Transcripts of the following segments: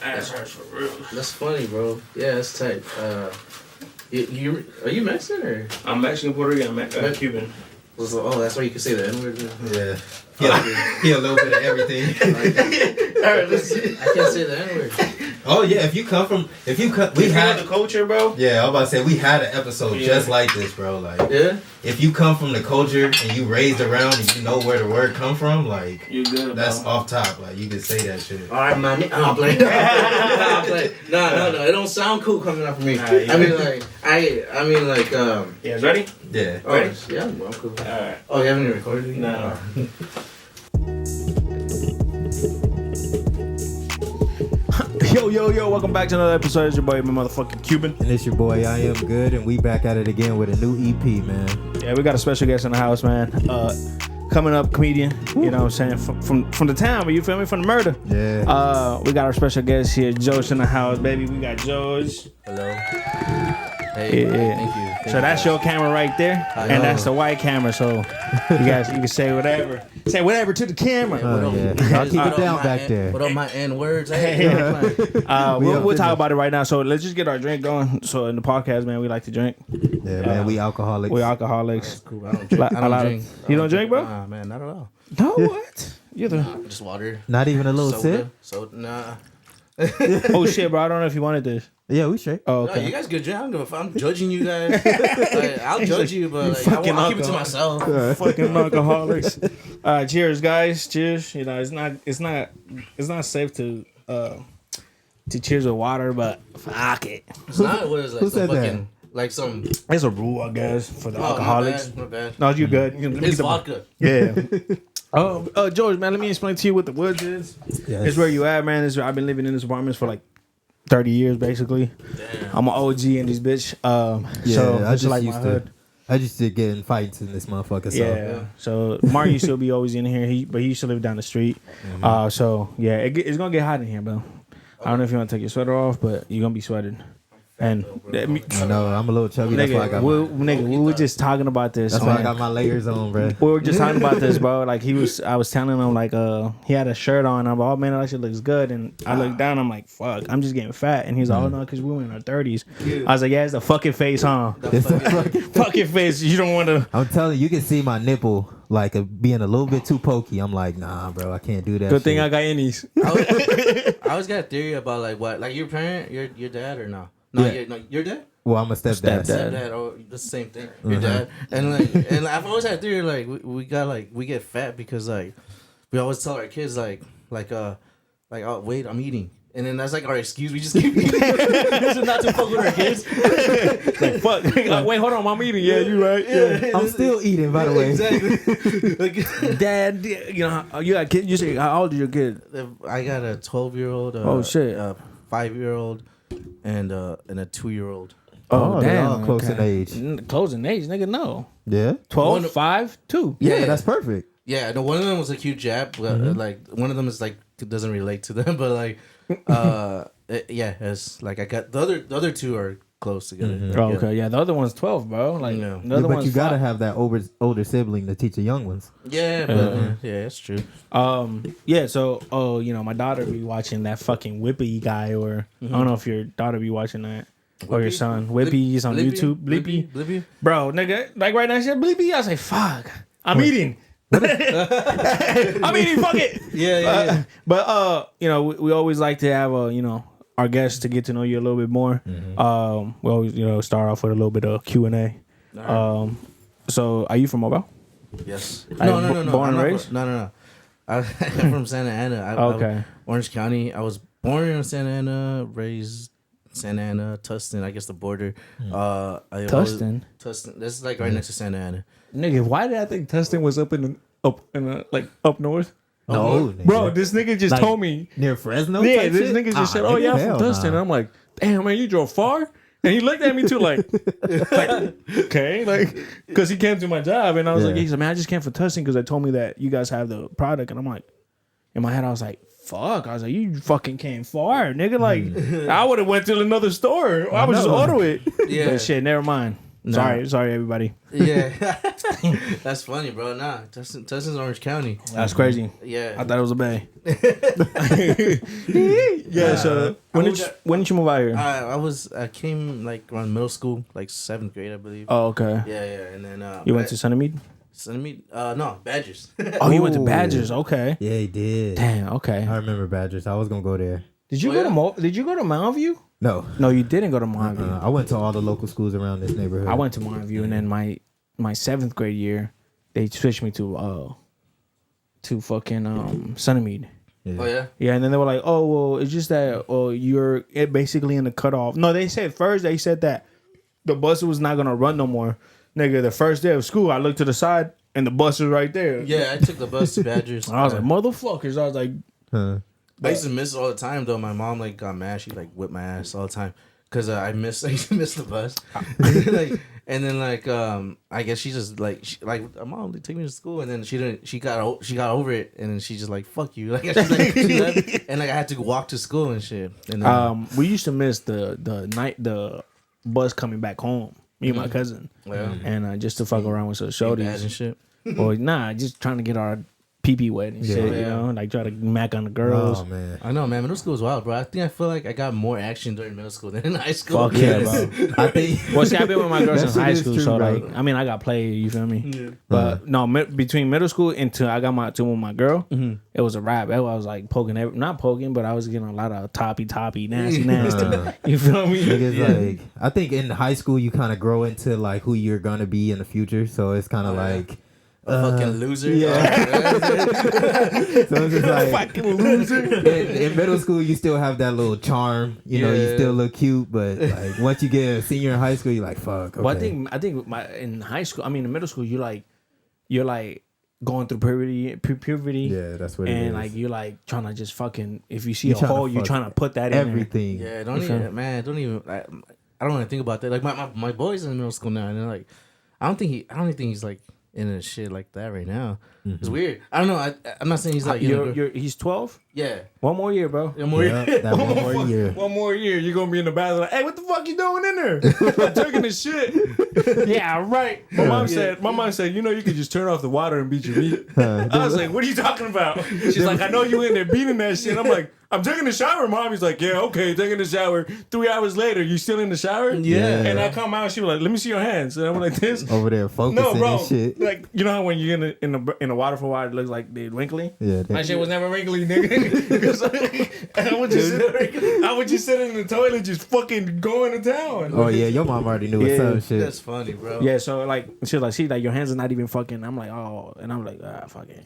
ass hurts for real. That's funny, bro. Yeah, that's tight. You are you Mexican or? I'm Mexican, Puerto Rican, I'm Cuban. Oh, that's why you can say the N-word. Yeah. He a little bit of everything. Alright, listen. I can't say the N-word. Oh yeah, if you come, we had the culture, bro. Yeah, I was about to say we had an episode just like this, bro. Like, yeah, if you come from the culture and you raised around and you know where the word come from, like, you're good. That's bro. Off top, like you can say that shit. All right, man. I'm playing. No, it don't sound cool coming out from me. Yeah. I mean, like, Yeah, ready? Yeah. Oh, ready? Yeah, I'm cool. All right. Oh, you haven't even recorded it? No. Yo, welcome back to another episode. It's your boy, my motherfucking Cuban. And it's your boy, I Am Good, and we back at it again with a new EP, man. Yeah, we got a special guest in the house, man. Coming up comedian, you know what I'm saying, from the town, but you feel me, from the murder. Yeah. We got our special guest here, Geoege in the house, baby. We got Geoege. Hello. Hey, yeah. Thank you. So that's your camera right there, and that's the white camera. So you guys, you can say whatever. Say whatever to the camera. Y'all keep it down back there. What up, my N words? We'll talk about it right now. So let's just get our drink going. So in the podcast, man, we like to drink. Yeah, man, we alcoholics. We alcoholics. That's cool. I don't drink. You don't drink, bro? Nah, man, not at all. No, what? You're the just water. Not even a little sip? Nah. Oh shit, bro! I don't know if you wanted this. Yeah, we straight. Oh, okay. No, you guys good drink. I don't give a fuck. I'm judging you guys. Like, I'll judge you, but like, I'll keep it to myself. Fucking alcoholics. Cheers, guys. Cheers. You know, it's not safe to cheers with water, but fuck it. It's not. What is like? Who said fucking, like some. It's a rule, I guess, for the alcoholics. My bad. No, you good. It's vodka. Yeah. George, man, let me explain to you what the WOODZ is. Yes. It's where you at, man. I've been living in this apartment for like 30 years, basically. Damn. I'm an OG in this bitch. So I just like used my to. hood. I just did get in fights in this motherfucker. So. Yeah. So Mark used to be always in here, but he used to live down the street. Mm-hmm. So yeah, it's gonna get hot in here, bro. I don't know if you want to take your sweater off, but you're gonna be sweating. And I know I'm a little chubby. That's why I got. We were just talking about this. That's why I got my layers on, bro. We were just talking about this, bro. Like I was telling him like he had a shirt on. I'm like, oh man, that shit looks good. And I looked down. I'm like, fuck, I'm just getting fat. And he's like, oh no, because we were in our 30s. I was like, yeah, it's the fucking face, huh? It's the Fucking face. You don't want to. I'm telling you, you can see my nipple like being a little bit too pokey. I'm like, nah, bro, I can't do that. Good thing I got innies. I always got a theory about like what, like your parent, your dad or no? No, your dad. Well, I'm a stepdad. Stepdad, or the same thing. Your dad, and I've always had a theory like we get fat because like we always tell our kids like oh wait, I'm eating. And then that's like our excuse. We just keep eating. This is not to fuck with our kids. Like, fuck. Wait, hold on. I'm eating. Yeah, you right. Yeah. I'm still eating, by the way. Exactly. Dad, you know, you got kids. You say, how old is your kid? I got a 12-year-old. Oh shit. 5-year-old, and a 2-year-old. Oh, damn. All close in age. Close in age, nigga. No. Yeah. 12, 5, 2. Yeah, that's perfect. Yeah, no, one of them was a cute jab, but like one of them is like doesn't relate to them, but like, it's like I got the other two are close together. Oh, okay, yeah, the other one's 12, bro. Like, the other but one's you gotta 5. have that older sibling to teach the young ones. Yeah, but yeah, that's true. Yeah. So, you know, my daughter be watching that fucking Whippy guy, or I don't know if your daughter be watching that. Or your son. Whippy is on YouTube. Bleepy. Bro, nigga, like right now, shit, Bleepy. I was like, fuck. I'm eating. I'm eating, fuck it. Yeah. But, you know, we always like to have, you know, our guests to get to know you a little bit more. We always, you know, start off with a little bit of Q&A. Right. So, are you from Mobile? Yes. No. Born and raised? No. I'm from Santa Ana. Okay. Orange County. I was born in Santa Ana, raised Santa Ana, Tustin, I guess the border. Tustin? Tustin. This is like right next to Santa Ana. Nigga, why did I think Tustin was up north? No, bro, this nigga just told me near Fresno. Yeah, this nigga just said, "Oh yeah, I'm from Tustin." And I'm like, "Damn, man, you drove far." And he looked at me too, like okay, like, because he came to my job, and I was like, "He said, man, I just came from Tustin because they told me that you guys have the product." And I'm like, in my head, I was like, fuck. I was like, you fucking came far, nigga. Like, I would have went to another store. I would just order it. Yeah. But shit, never mind. Nah. Sorry, everybody. Yeah, that's funny, bro. Nah, Tustin's Orange County. That's crazy. Yeah, I thought it was a bay. Yeah. So when did you move out here? I came like around middle school, like 7th grade, I believe. Oh, okay. Yeah, and then You went to Sunnymead? No, Badgers. Oh, you went to Badgers. Okay. Yeah, he did. Damn. Okay. I remember Badgers. I was gonna go there. Did you Did you go to Mountain View? No. No, you didn't go to Mountain View. I went to all the local schools around this neighborhood. I went to Mountain View, and then my 7th grade year, they switched me to fucking Sunnymead. Yeah. Oh yeah. Yeah, and then they were like, "Oh, well, it's just that you're basically in the cutoff." No, they said that the bus was not gonna run no more. Nigga, the first day of school, I looked to the side and the bus was right there. Yeah, I took the bus to Badgers. I was like, "Motherfuckers!" I was like, I used to miss it all the time though. My mom like got mad. She like whipped my ass all the time because I used to miss the bus. And then I guess she just mom, they take me to school, and then she got over it, and then she just like fuck you, she left, and I had to walk to school and shit. And then, we used to miss the bus coming back home. Me and my cousin, and just to fuck around with some shorties and shit. Or just trying to get our pee wet and shit, you know, like try to mac on the girls. Oh man, I know, man. Middle school was wild, bro. I feel like I got more action during middle school than in high school. Fuck yeah, bro. I think. Well, see, I've been with my girls in That shit high is school, true, so bro. like, I mean, I got played. You feel me? Yeah. But no, between middle school until I got my two with my girl, it was a wrap. I was like not poking, but I was getting a lot of toppy, nasty. You feel me? Like, I think in high school you kind of grow into like who you're gonna be in the future, so it's kind of like. A fucking loser. Yeah. So it's just like Fucking loser. in middle school you still have that little charm, you know, you still look cute, but like once you get a senior in high school, you're like, fuck. Okay. Well, I think in high school, I mean, in middle school, you're like going through puberty. Yeah, that's what it is. And like you're like trying to just fucking, if you see a You're trying to hole, you're fuck trying to put that in everything. Yeah, don't even. I don't want to think about that. Like my boys in middle school now, and they're like, I don't think he's like in a shit like that right now. It's weird. I don't know. I'm not saying he's like he's 12. Yeah, One more year, bro. one more year. That one more year. One more year, you're gonna be in the bathroom like, hey, what the fuck you doing in there? I'm taking this shit. Yeah, right. My mom said, you know, you could just turn off the water and beat your meat. I was like, what are you talking about? She's like, I know you in there beating that shit. I'm like, I'm taking a shower, Mom. He's like, yeah, okay, taking a shower. 3 hours later, you still in the shower? Yeah. And I come out, she was like, let me see your hands. And I'm like this. Over there focusing No, bro. and shit. Like, you know how when you're in the water for a while, it looks like they're wrinkly? Yeah, My shit was never wrinkly, nigga. 'Cause I would just sit in the toilet, just fucking going to town. Oh yeah, your mom already knew what's up, shit. That's funny, bro. Yeah, so like she's like your hands are not even fucking. I'm like, oh, and I'm like, fuck it.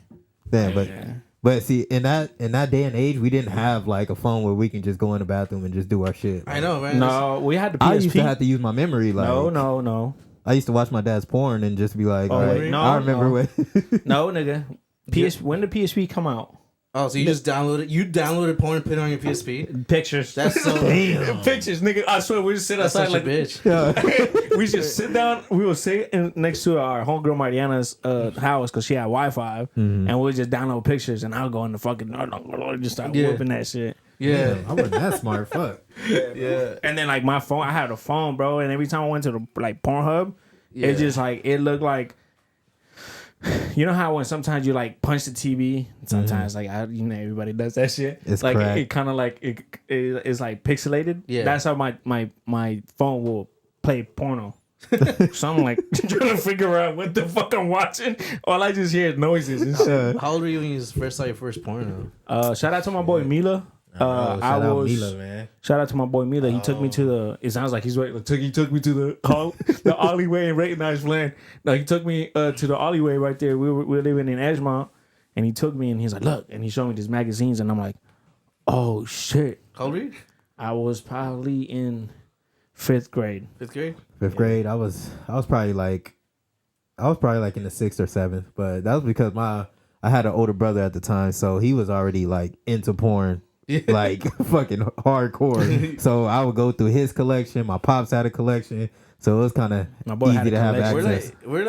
Damn, but see, in that day and age, we didn't have like a phone where we can just go in the bathroom and just do our shit. I know, man. No, we had the PSP. I used to have to use my memory. Like, No. I used to watch my dad's porn and just be like, all right, wait, no, I remember no. when. No, nigga. When did PSP come out? Oh, so you just downloaded porn and put it on your PSP? Pictures. That's so Damn. Pictures, nigga. I swear, we just sit That's outside such like a bitch. we just sit down. We will sit next to our homegirl Mariana's house because she had Wi-Fi, and we'll just download pictures, and I'll go in the fucking just start whooping that shit. Yeah. I wasn't that smart. Fuck. Yeah. And then like my phone, I had a phone, bro, and every time I went to the like Pornhub, it just like it looked like. You know how when sometimes you like punch the TV, sometimes like everybody does that shit. It's like cracked. it kind of like it's like pixelated. Yeah, that's how my phone will play porno. So I'm like trying to figure out what the fuck I'm watching. All I just hear is noises and shit. How old were you when you first saw your first porno? Shout out to my boy Mila. Shout out Mila, man. Shout out to my boy Mila. He took me to the. It sounds like he's right. He took me to the alleyway in Recognized Land. No, he took me to the alleyway right there. We were living in Edgemont, and he took me and he's like, look, and he showed me these magazines, and I'm like, oh shit. How old were you? I was probably in 5th grade. 5th grade. 5th grade. I was probably like in the 6th or 7th, but that was because I had an older brother at the time, so he was already like into porn. Like fucking hardcore. So I would go through his collection. My pops had a collection, so it was kind of easy to have access. We're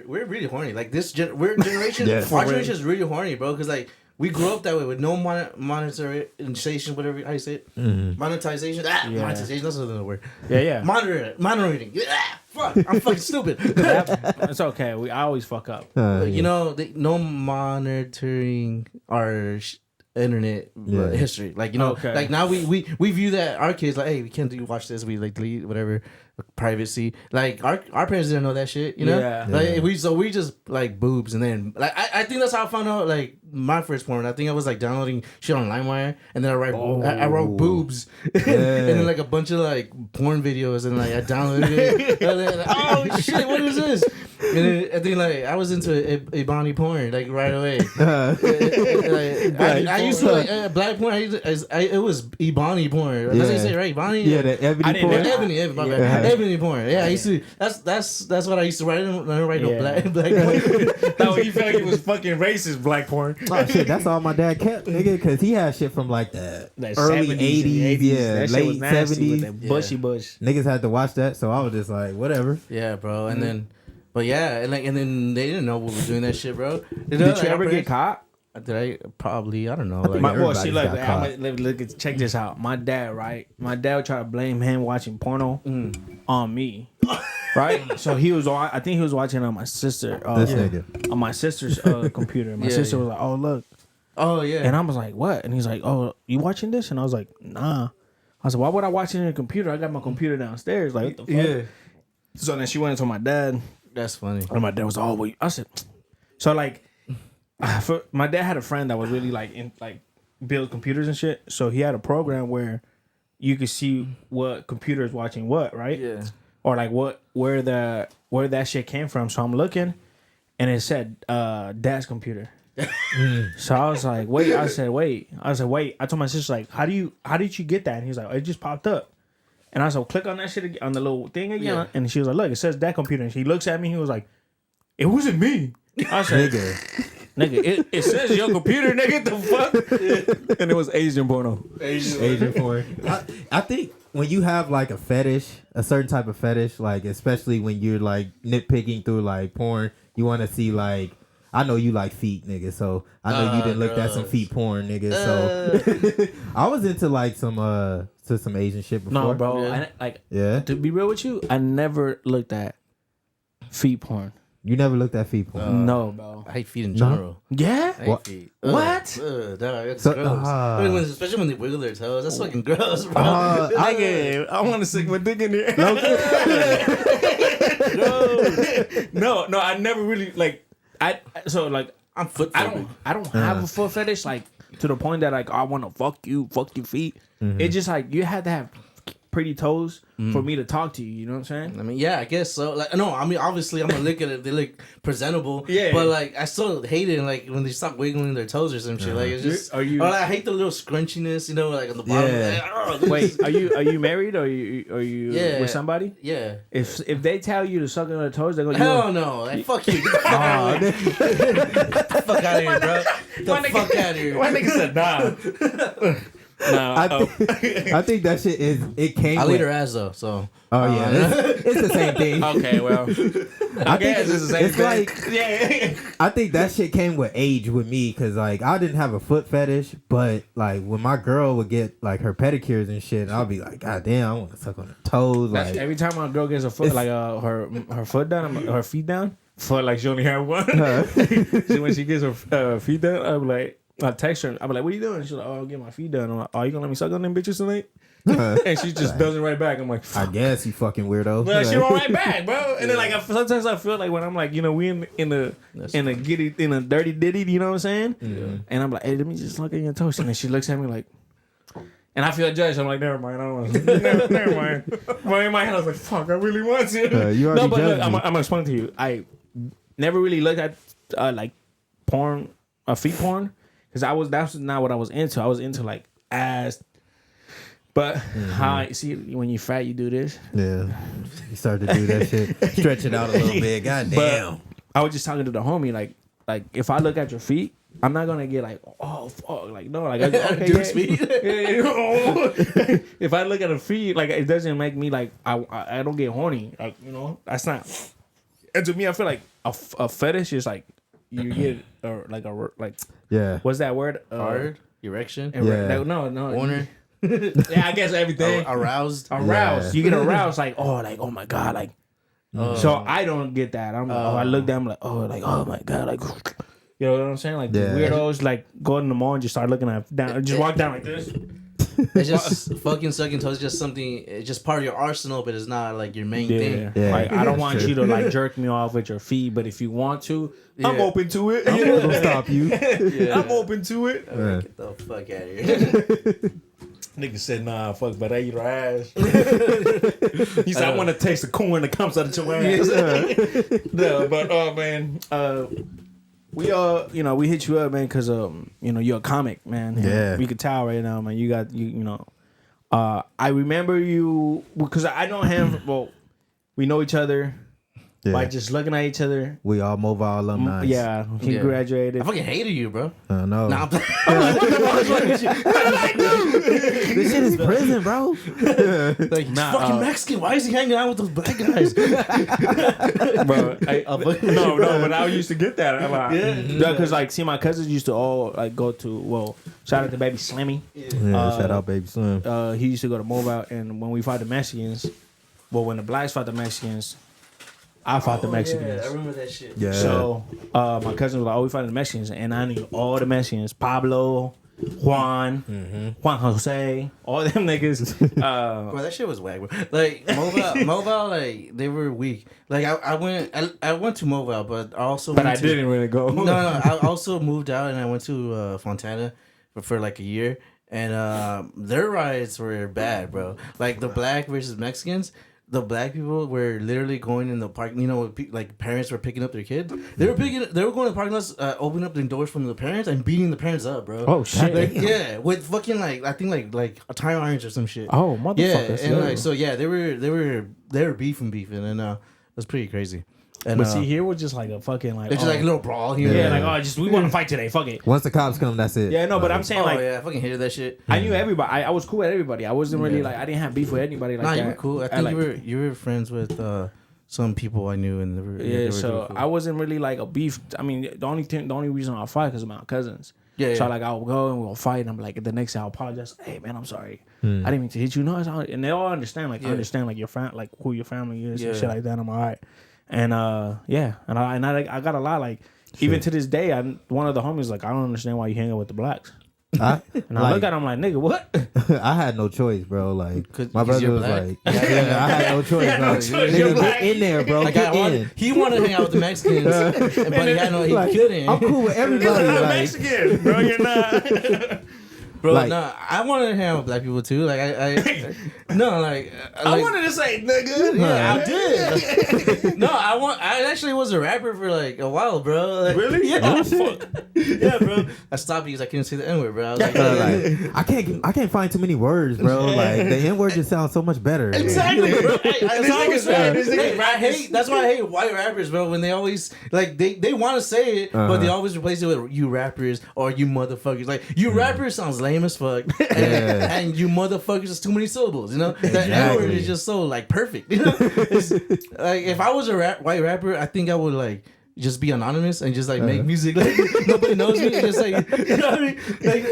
really horny. Like this generation, Yes. our generation is really horny, bro. Because like we grew up that way with no monetization, whatever how you say it, monetization. Monetization. That's another word. Yeah. Monitoring. Yeah, fuck, I'm fucking stupid. It's okay. I always fuck up. You know, no monitoring our internet history. Like, you know, like now we view that our kids like, hey, we can't watch this. We like delete whatever, privacy. Like our parents didn't know that shit. You know, like we just like boobs, and then like I think that's how I found out like my first porn. I think I was like downloading shit on LimeWire, and then I wrote boobs, and then like a bunch of like porn videos, and like I downloaded it. And then, like, oh shit, what is this? And then, I think like I was into Ebony porn like right away. I used to like black porn. It was Ebony porn. That's how you say it, right? Ebony. Yeah, the ebony porn. Ebony porn. Yeah, I used to. That's what I used to write. I didn't write no black porn. No, you felt like it was fucking racist black porn. Oh shit, that's all my dad kept, nigga, because he had shit from like the early 80s, that shit was late nasty 70s. with that bushy bush. Niggas had to watch that, so I was just like, whatever. Yeah, bro. And then, but yeah, and then they didn't know we were doing that shit, bro. Did you ever get caught? Did I? Probably. I don't know. Like, Check this out. My dad, right? My dad would try to blame him watching porno on me. Right? So I think he was watching on my sister. Nigga. On my sister's computer. My sister was like, oh, look. Oh, yeah. And I was like, what? And he's like, oh, you watching this? And I was like, nah. I was like, why would I watch it in a computer? I got my computer downstairs. Like, what the fuck? Yeah. So then she went into my dad. That's funny. And my dad was all, I said, so like, my dad had a friend that was really like in like build computers and shit. So he had a program where you could see what computer is watching what, right? Yeah. Or like where that shit came from. So I'm looking, and it said dad's computer. So I was like, wait. I said, wait. I told my sister like, how did you get that? And he's like, it just popped up. And I was like, click on that shit again, on the little thing again. Yeah. And she was like, look, it says that computer. And she looks at me. He was like, it wasn't me. I said, nigga, it says your computer, nigga. The fuck? And it was Asian porno. Asian porn. I think when you have like a fetish, a certain type of fetish, like especially when you're like nitpicking through like porn, you want to see like, I know you like feet, nigga. So I know you didn't look at some feet porn, nigga. So I was into like some Asian shit before. No, bro. To be real with you, I never looked at feet porn. You never looked at feet porn? No, bro. I hate feet in general. Yeah? I hate feet. What? That's gross. Especially when they wiggle their toes. That's fucking gross, bro. I want to stick my dick in there. No, I never really, like, I'm foot phobic. I don't have a foot fetish, like, to the point that, like, I want to fuck your feet. Mm-hmm. It's just, like, you had to have pretty toes for me to talk to you. You know what I'm saying? I mean, yeah, I guess so. Like, no, I mean, obviously, I'm gonna look at it. They look presentable. Yeah. But like, I still hate it. Like when they stop wiggling their toes or some shit. Like it's just. Or like, I hate the little scrunchiness. You know, like on the bottom. Yeah. Like, wait, are you married or are you with somebody? Yeah. If they tell you to suck on their toes, they're gonna. Hell no! Like fuck you. Get the fuck out of here. Get the fuck out of here, bro. Get the fuck out of here. My nigga said nah. No, I think that shit it came. I'll eat her ass though. So. Oh yeah, it's the same thing. Okay, well, I think it's the same thing. Like, yeah, I think that shit came with age with me because like I didn't have a foot fetish, but like when my girl would get like her pedicures and shit, I'll be like, God damn, I want to suck on her toes. Like every time my girl gets her foot, like her foot down, her feet down, foot like she only had one. So when she gets her feet down, I'm like. I text her. I'm like, "What are you doing?" She's like, "Oh, I'll get my feet done." I'm like, "Oh, you gonna let me suck on them bitches tonight?" And she just doesn't write back. I'm like, "I guess you fucking weirdo." Well, she don't write back, bro. And then like sometimes I feel like when I'm like, we in a dirty ditty, you know what I'm saying? Yeah. And I'm like, "Hey, let me just look at your toast." And then she looks at me like, and I feel judged. I'm like, never mind. I don't want to. Never mind. But in my head, I was like, "Fuck, I really want to." You already but look, me. I'm gonna explain to you. I never really looked at like porn, feet porn. Because that's not what I was into. I was into like ass. But how see when you fat, you do this. Yeah, you start to do that shit, stretch it out a little bit. God damn. But I was just talking to the homie like if I look at your feet, I'm not gonna get like oh fuck like no like okay dude's feet. If I look at a feet, like it doesn't make me like I don't get horny. Like that's not. And to me, I feel like a fetish is like. You get yeah. What's that word? Hard erection. Yeah. No. Warner. Yeah, I guess everything. Aroused. Yeah. You get aroused like oh my god like So I don't get that. I look down, I'm like, oh my god, like, you know what I'm saying? Like the weirdos, like go in the mall and just start looking at down, just walk down like this. It's just fucking sucking toes. It's just something. It's just part of your arsenal, but it's not like your main thing. Yeah. Like I don't want you to like jerk me off with your feet, but if you want to, I'm open to it. I'm not gonna stop you. I'm open to it. Get the fuck out of here. Nigga said, nah, fuck, but I eat your ass. He said, I want to taste the corn that comes out of your ass. No, but man, we we hit you up, man, because you're a comic, man. Yeah, we could tell right now, man. You got I remember you because I know him. Well, we know each other by just looking at each other. We all mobile alumni. Yeah, he graduated. I fucking hated you, bro. I know. Nah, This shit is prison, bro. Like fucking Mexican. Why is he hanging out with those black guys? Bro, no, but I used to get that. Because like, see, my cousins used to all like go to. Well, shout out to Baby Slammy. Shout out Baby Slim. He used to go to Mobile, and when we fought the Mexicans, when the blacks fought the Mexicans, I fought the Mexicans. Yeah, I remember that shit. Yeah. So my cousin was like, we fought the Mexicans, and I knew all the Mexicans: Pablo, Juan, Juan Jose, all them niggas. Bro, that shit was whack, bro. Like Mobile, like they were weak. Like I went to Mobile, but I didn't really go. No, I also moved out and I went to Fontana for like a year, and their riots were bad, bro. Like the black versus Mexicans. The black people were literally going in the park. You know, like parents were picking up their kids. They were going to the parking lots, opening up the doors from the parents and beating the parents up, bro. Oh shit! Like, yeah, with fucking I think like tire irons or some shit. Oh motherfuckers! Yeah, and they were beefing, and it was pretty crazy. And, but see, here was just like a fucking like. It's just like a little brawl here. Yeah, like we want to fight today. Fuck it. Once the cops come, that's it. Yeah, no, but I'm saying I fucking hated that shit. I knew everybody. I was cool with everybody. I wasn't really like I didn't have beef with anybody like that. You were cool. I think you were friends with some people I knew, and they were so cool. I wasn't really like a beef. I mean, the only reason I fight because of my cousins. Yeah. So like I'll go and we'll fight, and I'm like the next day I'll apologize. Hey man, I'm sorry. I didn't mean to hit you. No, and they all understand. Like I understand like your like who your family is and shit like that. I'm all right. And I got a lot like even to this day. One of the homies like I don't understand why you hang out with the blacks. I look at him like nigga, what? I had no choice, bro. Like my Cause brother was like, I had no choice. Nigga, get in there, bro. Like get in. He wanted to hang out with the Mexicans, but he couldn't. I'm cool with everybody. You're not Mexican, bro. You're not. Bro, I wanted to hang out with black people too. Like I wanted to say nigga. Yeah, I did. I actually was a rapper for like a while, bro. Like, really? Yeah. Oh, fuck. Yeah, bro. I stopped because I couldn't say the N-word, bro. I was like, I can't find too many words, bro. Like the N-word just sounds so much better. Exactly, bro. That's why I hate white rappers, bro. When they always like they want to say it, but they always replace it with you rappers or you motherfuckers. Like you rappers sounds lame as fuck, and you motherfuckers is too many syllables. You know, the N-word is just so like perfect. You know, it's, like if I was a white rapper, I think I would like just be anonymous and just like make music like nobody knows me. Just like you know what I mean,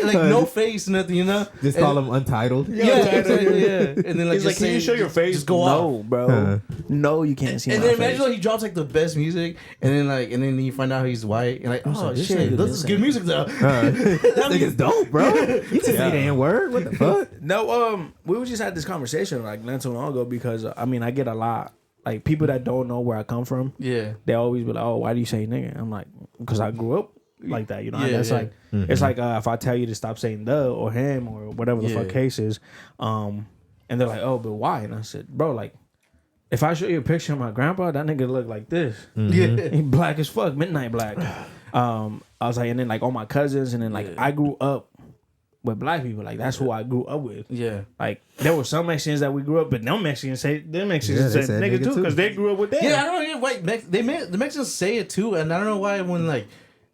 like no face, nothing. You know, just call them Untitled. Yeah, exactly. Yeah, and then like he's just like, can you show your face? Just go off, bro. No, you can't see. And then imagine he drops like the best music, and then you find out he's white, and like, oh shit, this is good music though. That nigga's dope, bro. You can say the N-word. What the fuck? No, we just had this conversation like not too long ago because I mean I get a lot. Like, people that don't know where I come from, they always be like, oh, why do you say nigga? I'm like, because I grew up like that, you know? Like, it's like if I tell you to stop saying the or him or whatever the fuck case is, and they're like, oh, but why? And I said, bro, like, if I show you a picture of my grandpa, that nigga look like this. He black as fuck, midnight black. I was like, and then like all my cousins, and then like I grew up with black people, like that's who I grew up with. Yeah, like there were some Mexicans that we grew up, but them Mexicans say nigga too because they grew up with that. Yeah, I don't know. Wait, the Mexicans say it too, and I don't know why when like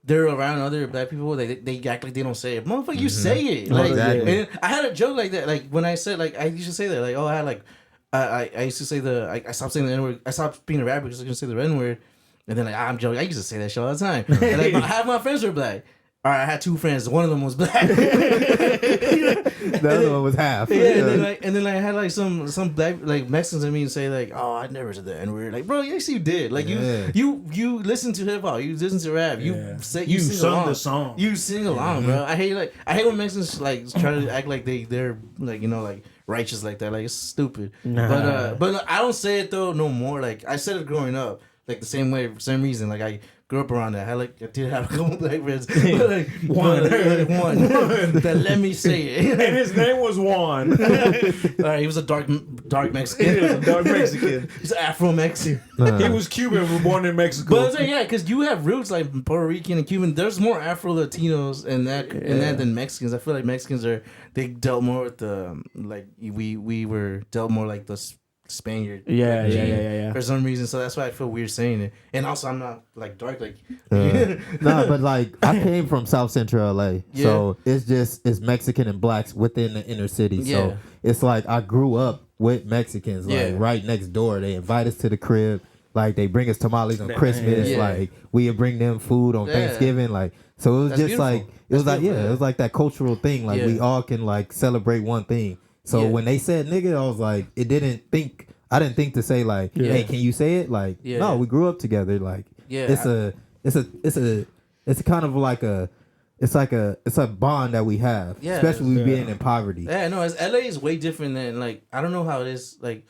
they're around other black people, they act like they don't say it. Motherfucker, you say it. Like, and I had a joke like that. Like when I said like I used to say that like I had like I used to say I stopped saying the N-word. I stopped being a rapper because I couldn't say the N-word, and then like I'm joking. I used to say that shit all the time. And like half my friends were black. All right, I had two friends. One of them was black. The other one was half. Yeah, and then I had like some black like Mexicans in me and say like, oh, I never said that, and we're like, bro, yes, you did. Like you listen to hip hop, you listen to rap, you sing sung along. the song, you sing along, bro. I hate when Mexicans like try to act like they're like like righteous like that. Like it's stupid. Nah. But I don't say it though no more. Like I said it growing up, like the same way, same reason. Like I grew up around that. I did have a couple black friends. One that let me say it. And his name was Juan. All right, he was a dark Mexican. He was a dark Mexican. He's Afro Mexican. He was Cuban, was born in Mexico. But I'm saying, yeah, because you have roots like Puerto Rican and Cuban. There's more Afro Latinos in that than Mexicans. I feel like Mexicans they dealt more with the like we were dealt more like the Spaniard. Yeah. For some reason, so that's why I feel weird saying it. And also, I'm not like dark like. No, but like I came from South Central LA, so it's Mexican and blacks within the inner city. So it's like I grew up with Mexicans like right next door. They invite us to the crib, like they bring us tamales on Christmas. Like we would bring them food on Thanksgiving. Like so it was just beautiful. Like it was like it was like that cultural thing. Like we all can like celebrate one thing. So when they said nigga, I was like, I didn't think to say like, hey, can you say it? Like, no, we grew up together. Like, it's a kind of like it's a bond that we have, especially we being in poverty. Yeah, no, LA is way different than like I don't know how it is like.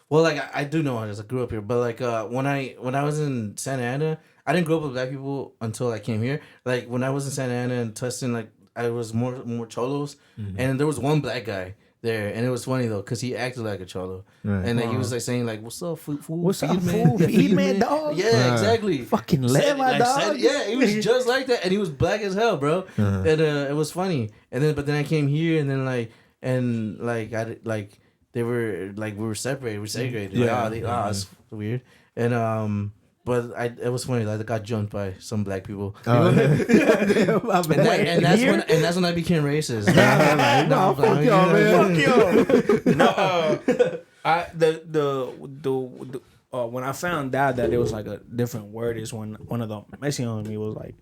Well, like I do know how it is. I grew up here, but like when I was in Santa Ana, I didn't grow up with black people until I came here. Like when I was in Santa Ana and Tustin, like I was more cholos, and there was one black guy there, and it was funny though because he acted like a cholo, and like he was like saying like, "What's up, food? What's up, food? Feed man, dog." Yeah, exactly. Fucking let my dog. He was just like that, and he was black as hell, bro. And it was funny. And then I came here, and then they were like we were separated, we segregated. It's weird. And but it was funny. Like I got jumped by some black people, and that's when I became racist. Fuck y'all, man. No, when I found out that it was like a different word, is when one of the Mexican on me was like,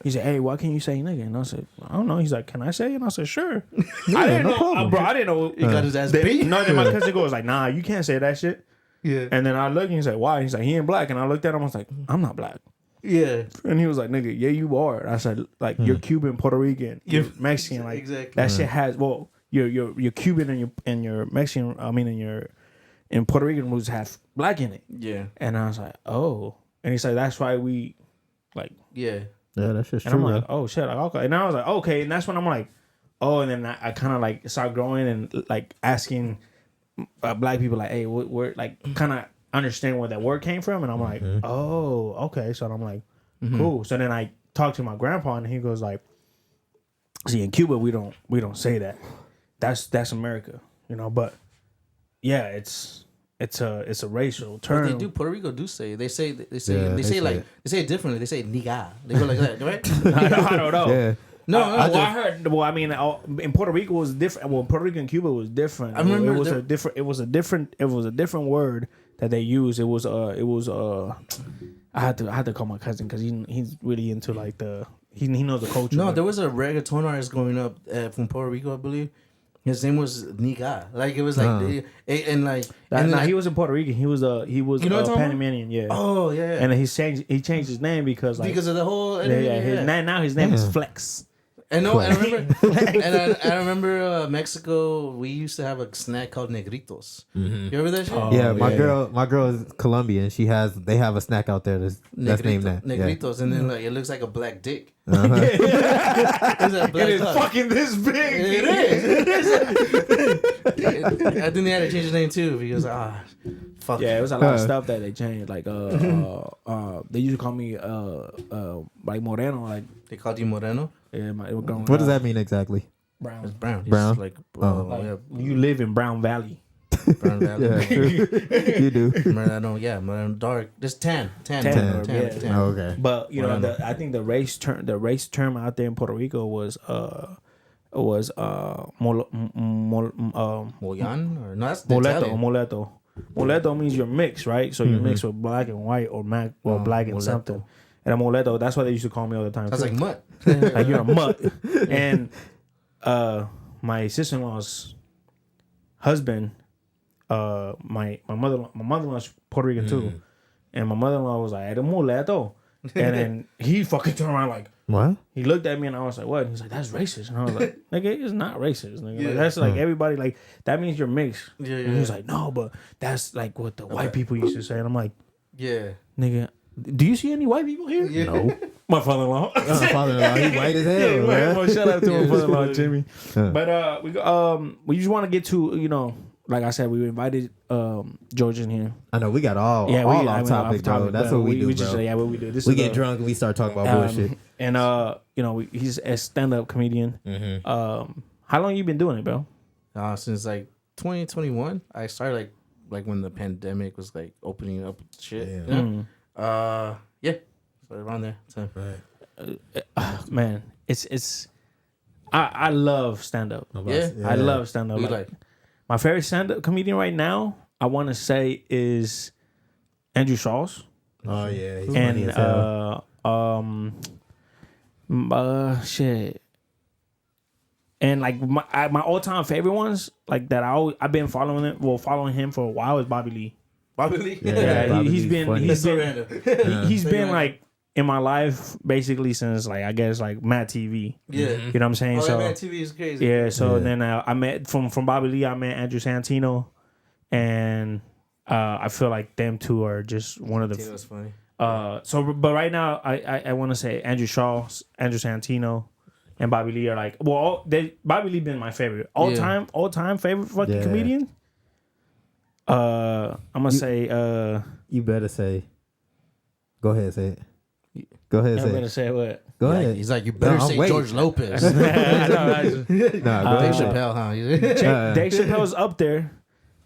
he said, "Hey, why can't you say nigga?" And I said, "I don't know." He's like, "Can I say it?" And I said, "Sure." I didn't know, bro. I didn't know. He got his ass beat. No, then my cousin goes like, "Nah, you can't say that shit." Yeah. And then I looked and he's like, "Why?" He's like, "He ain't black." And I looked at him, I was like, "I'm not black." Yeah. And he was like, "Nigga, yeah, you are." I said, "Like, you're Cuban, Puerto Rican, you're Mexican, like exactly. That shit has you're Cuban and your Mexican, I mean, in Puerto Rican roots have black in it." Yeah. And I was like, "Oh." And he's like, "That's why we like." Yeah. Yeah, that's just true. And I'm like, "Oh shit." Like, okay. And I was like, "Okay." And that's when I'm like, "Oh." And then I kind of like start growing and like asking black people like, "Hey, we're like kind of understand where that word came from." And I'm like, "Oh, okay." So I'm like, "Cool." So then I talked to my grandpa and he goes like, "See, in Cuba we don't say that. That's America, you know." But yeah, it's a racial term. What they do, Puerto Rico do say. They say it differently. They say nigga. They go like that, right? I don't know. Yeah. No, I heard. Well, I mean, in Puerto Rico it was different. Well, Puerto Rico and Cuba was different. I remember it was a different word that they used. It was I had to call my cousin because he's really into like he knows the culture. No, there was a reggaeton artist growing up from Puerto Rico, I believe. His name was Niga. Like it was like he was in Puerto Rican. He was Panamanian. Yeah. Oh yeah. And he changed his name because of the whole his name is Flex. And no, I remember, I remember Mexico. We used to have a snack called negritos. You remember that shit? Oh, yeah, my girl is Colombian. They have a snack out there that's named that. Negritos, and then like it looks like a black dick. It is fucking this big. It is. I think they had to change his name too because fuck. Yeah, it was a lot of stuff that they changed. Like they used to call me like Moreno. Like they called you Moreno. Yeah, what does that mean exactly? Brown. It's brown. Brown. Like, you live in Brown Valley. Brown Valley. Yeah, you do. Moreno dark. Just tan. Oh, okay. But you know, I think the race term out there in Puerto Rico was Moyan or no? That's Moleto. Moleto means you're mixed, right? So you're mixed with black and white or black and something. era muleto. That's what they used to call me all the time. That's like mutt. Like you're a mutt. And my sister-in-law's husband, my mother-in-law's Puerto Rican too, and my mother-in-law was like, "Era muleto," and then he fucking turned around like, "What?" He looked at me and I was like, "What?" And he's like, "That's racist." And I was like, "Nigga, it's not racist. Nigga. Like, that's like everybody. Like that means you're mixed." Yeah. And he was like, "No, but that's like what the white people used to say." And I'm like, "Yeah, nigga, do you see any white people here?" Yeah. No. My father-in-law. My father-in-law, he white as hell, man. Well, shout out to my father-in-law, Jimmy. But we just want to get to like I said, we invited George in here. I know we got all off topic, bro. That's what we do, bro. What we do. We get drunk and we start talking about bullshit. And he's a stand-up comedian. How long you been doing it, bro? Since like 2021. I started like when the pandemic was like opening up shit. Yeah. So around there. So. Right. Man, it's I love stand-up. Yeah. I love stand-up. Like, my favorite stand-up comedian right now, I want to say, is Andrew Schulz. Oh yeah, he's and funny as hell. Shit. And like my all-time favorite ones, like that I've been following him for a while is Bobby Lee. Bobby Lee. Yeah, he's been He's been like in my life basically since like I guess like Mad TV. Yeah, you know what I'm saying. So Mad TV is crazy. Yeah, so then I met from Bobby Lee. I met Andrew Santino, and I feel like them two are just one of the. Santino's funny. But right now I want to say Andrew Santino, and Bobby Lee are like Bobby Lee been my favorite all time favorite fucking comedian. I'm gonna say. You better say. Go ahead, say it. Go ahead, say I'm gonna say what? Go ahead. He's like, you better say George Lopez. I know. Dave Chappelle, huh? Dave Chappelle's up there,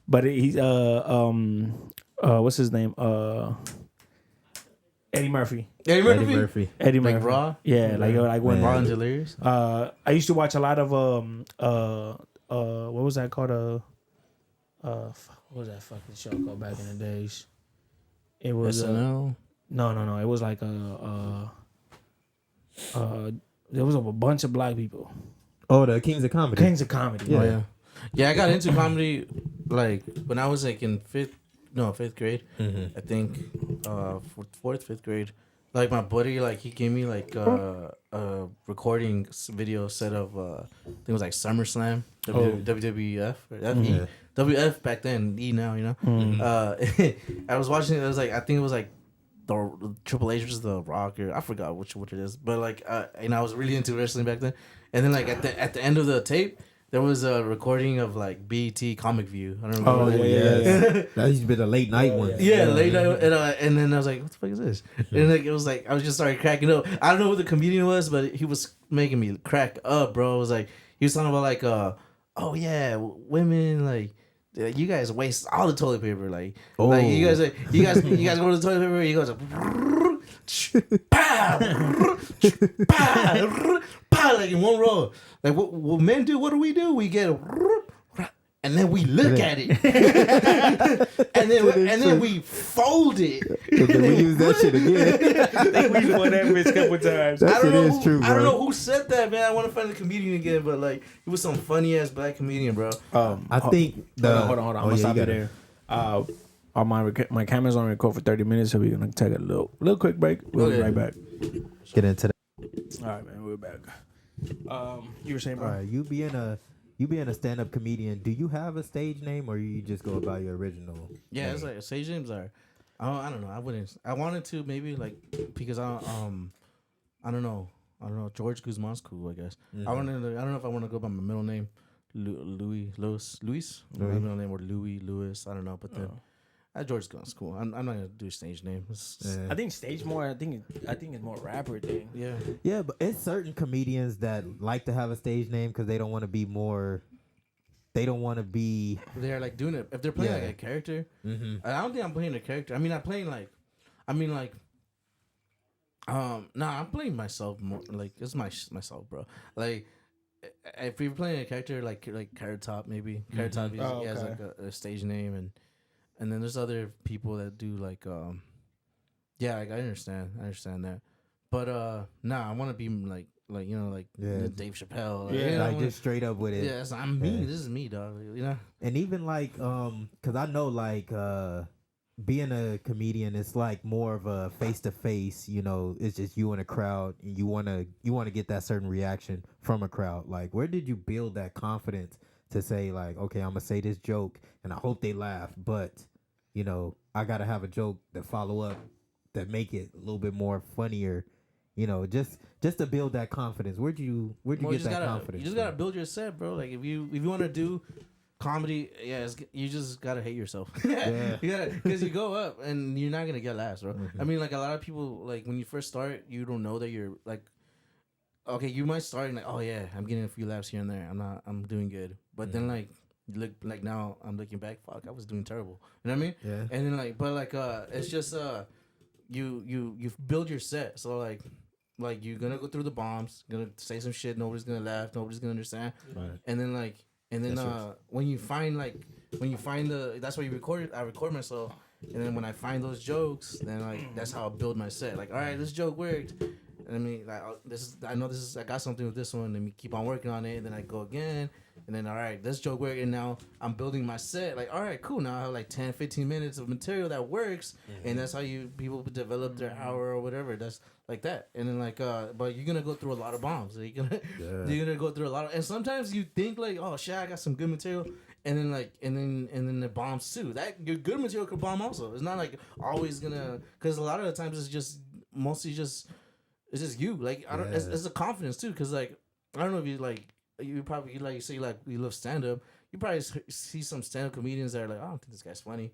but he's what's his name? Eddie Murphy. Like Raw? Yeah, like when Raw and Delirious. I used to watch a lot of what was that called? What was that fucking show called back in the days? It was SNL. No. It was like there was a bunch of black people. Oh, the Kings of Comedy. Kings of Comedy. Yeah. Yeah, I got into comedy like when I was like in fifth grade. I think fourth, fifth grade. Like my buddy, like he gave me like a recording video set of I think it was like SummerSlam, WWF or FE. WF back then, E now, you know. I was watching it. It was like I think it was like the Triple H versus the Rock, or I forgot what it is, but like and I was really into wrestling back then. And then like at the end of the tape, there was a recording of like BET Comic View. I don't remember. Oh yeah. That used to be the late night one. Yeah, late night. And then I was like, what the fuck is this? And like it was like I was just started cracking up. I don't know who the comedian was, but he was making me crack up, bro. It was like he was talking about like oh yeah, women like you guys waste all the toilet paper, like you guys go to the toilet paper, you guys like in one row. Like what men do, what do? We get and then we look at it, and then we fold it. And then we use that shit again. We won that bitch a couple times. That shit is true, bro. I don't know who said that, man. I want to find the comedian again, but like it was some funny ass black comedian, bro. I think hold on. I'm gonna stop you there. My camera's on record for 30 minutes, so we're gonna take a little quick break. We'll be right back. Get into that. All right, man, we're back. You were saying, bro? All right, you being a stand-up comedian, do you have a stage name or you just go about your original? Yeah, name? it's like stage names are. I don't know. I wanted to maybe like because I don't know. George Guzman's cool, I guess. Mm-hmm. I don't know if I want to go by my middle name, Louis. My middle name or Louis. I don't know, but then. George Gunn's cool. I'm not gonna do a stage name. I think stage more. I think it's more rapper thing. Yeah. Yeah, but it's certain comedians that like to have a stage name because they don't want to be more. They don't want to be. They're like doing it if they're playing like a character. Mm-hmm. I don't think I'm playing a character. I mean, I'm playing I'm playing myself more. Like it's myself, bro. Like if you're playing a character like Carrot Top, maybe Carrot Top he has like a stage name and then there's other people that do like Yeah, like, I understand that, but nah, I want to be like Dave Chappelle, like just straight up with it. Yeah, I'm me. This is me, dog. And even like because I know like being a comedian, it's like more of a face to face. It's just you and a crowd, and you wanna get that certain reaction from a crowd. Like, where did you build that confidence to say like, okay, I'm gonna say this joke, and I hope they laugh, but I gotta have a joke that follow up that make it a little bit more funnier. Just to build that confidence. Where'd you get that confidence? You just gotta build your set, bro. Like if you want to do comedy, you just gotta hate yourself. Yeah, you gotta, because you go up and you're not gonna get laughs, bro. Mm-hmm. I mean, like a lot of people, like when you first start, you don't know that you're like, okay, you might start and like, oh yeah, I'm getting a few laughs here and there. I'm doing good, but then like. You look like now I'm looking back, fuck, I was doing terrible. You know what I mean? Yeah. And then it's just you build your set. So like you're gonna go through the bombs, gonna say some shit, nobody's gonna laugh, nobody's gonna understand. Right. And then when you find the, that's why I record myself, and then when I find those jokes, then like that's how I build my set. Like, all right, this joke worked. I mean, like I got something with this one, and we keep on working on it, and then I go again, and then all right, this joke worked, and now I'm building my set. Like, all right, cool, now I have like 10, 15 minutes of material that works, and that's how people develop their hour or whatever. That's like that, and then but you're gonna go through a lot of bombs. You're gonna go through a lot of, and sometimes you think like, oh shit, I got some good material, and then the bombs too. That your good material could bomb also. It's not like always gonna, because a lot of the times it's just mostly just. It's just you, like I don't. Yeah. It's a confidence too, because like I don't know if you probably like you say like you love stand up. You probably see some stand up comedians that are like, I don't think this guy's funny,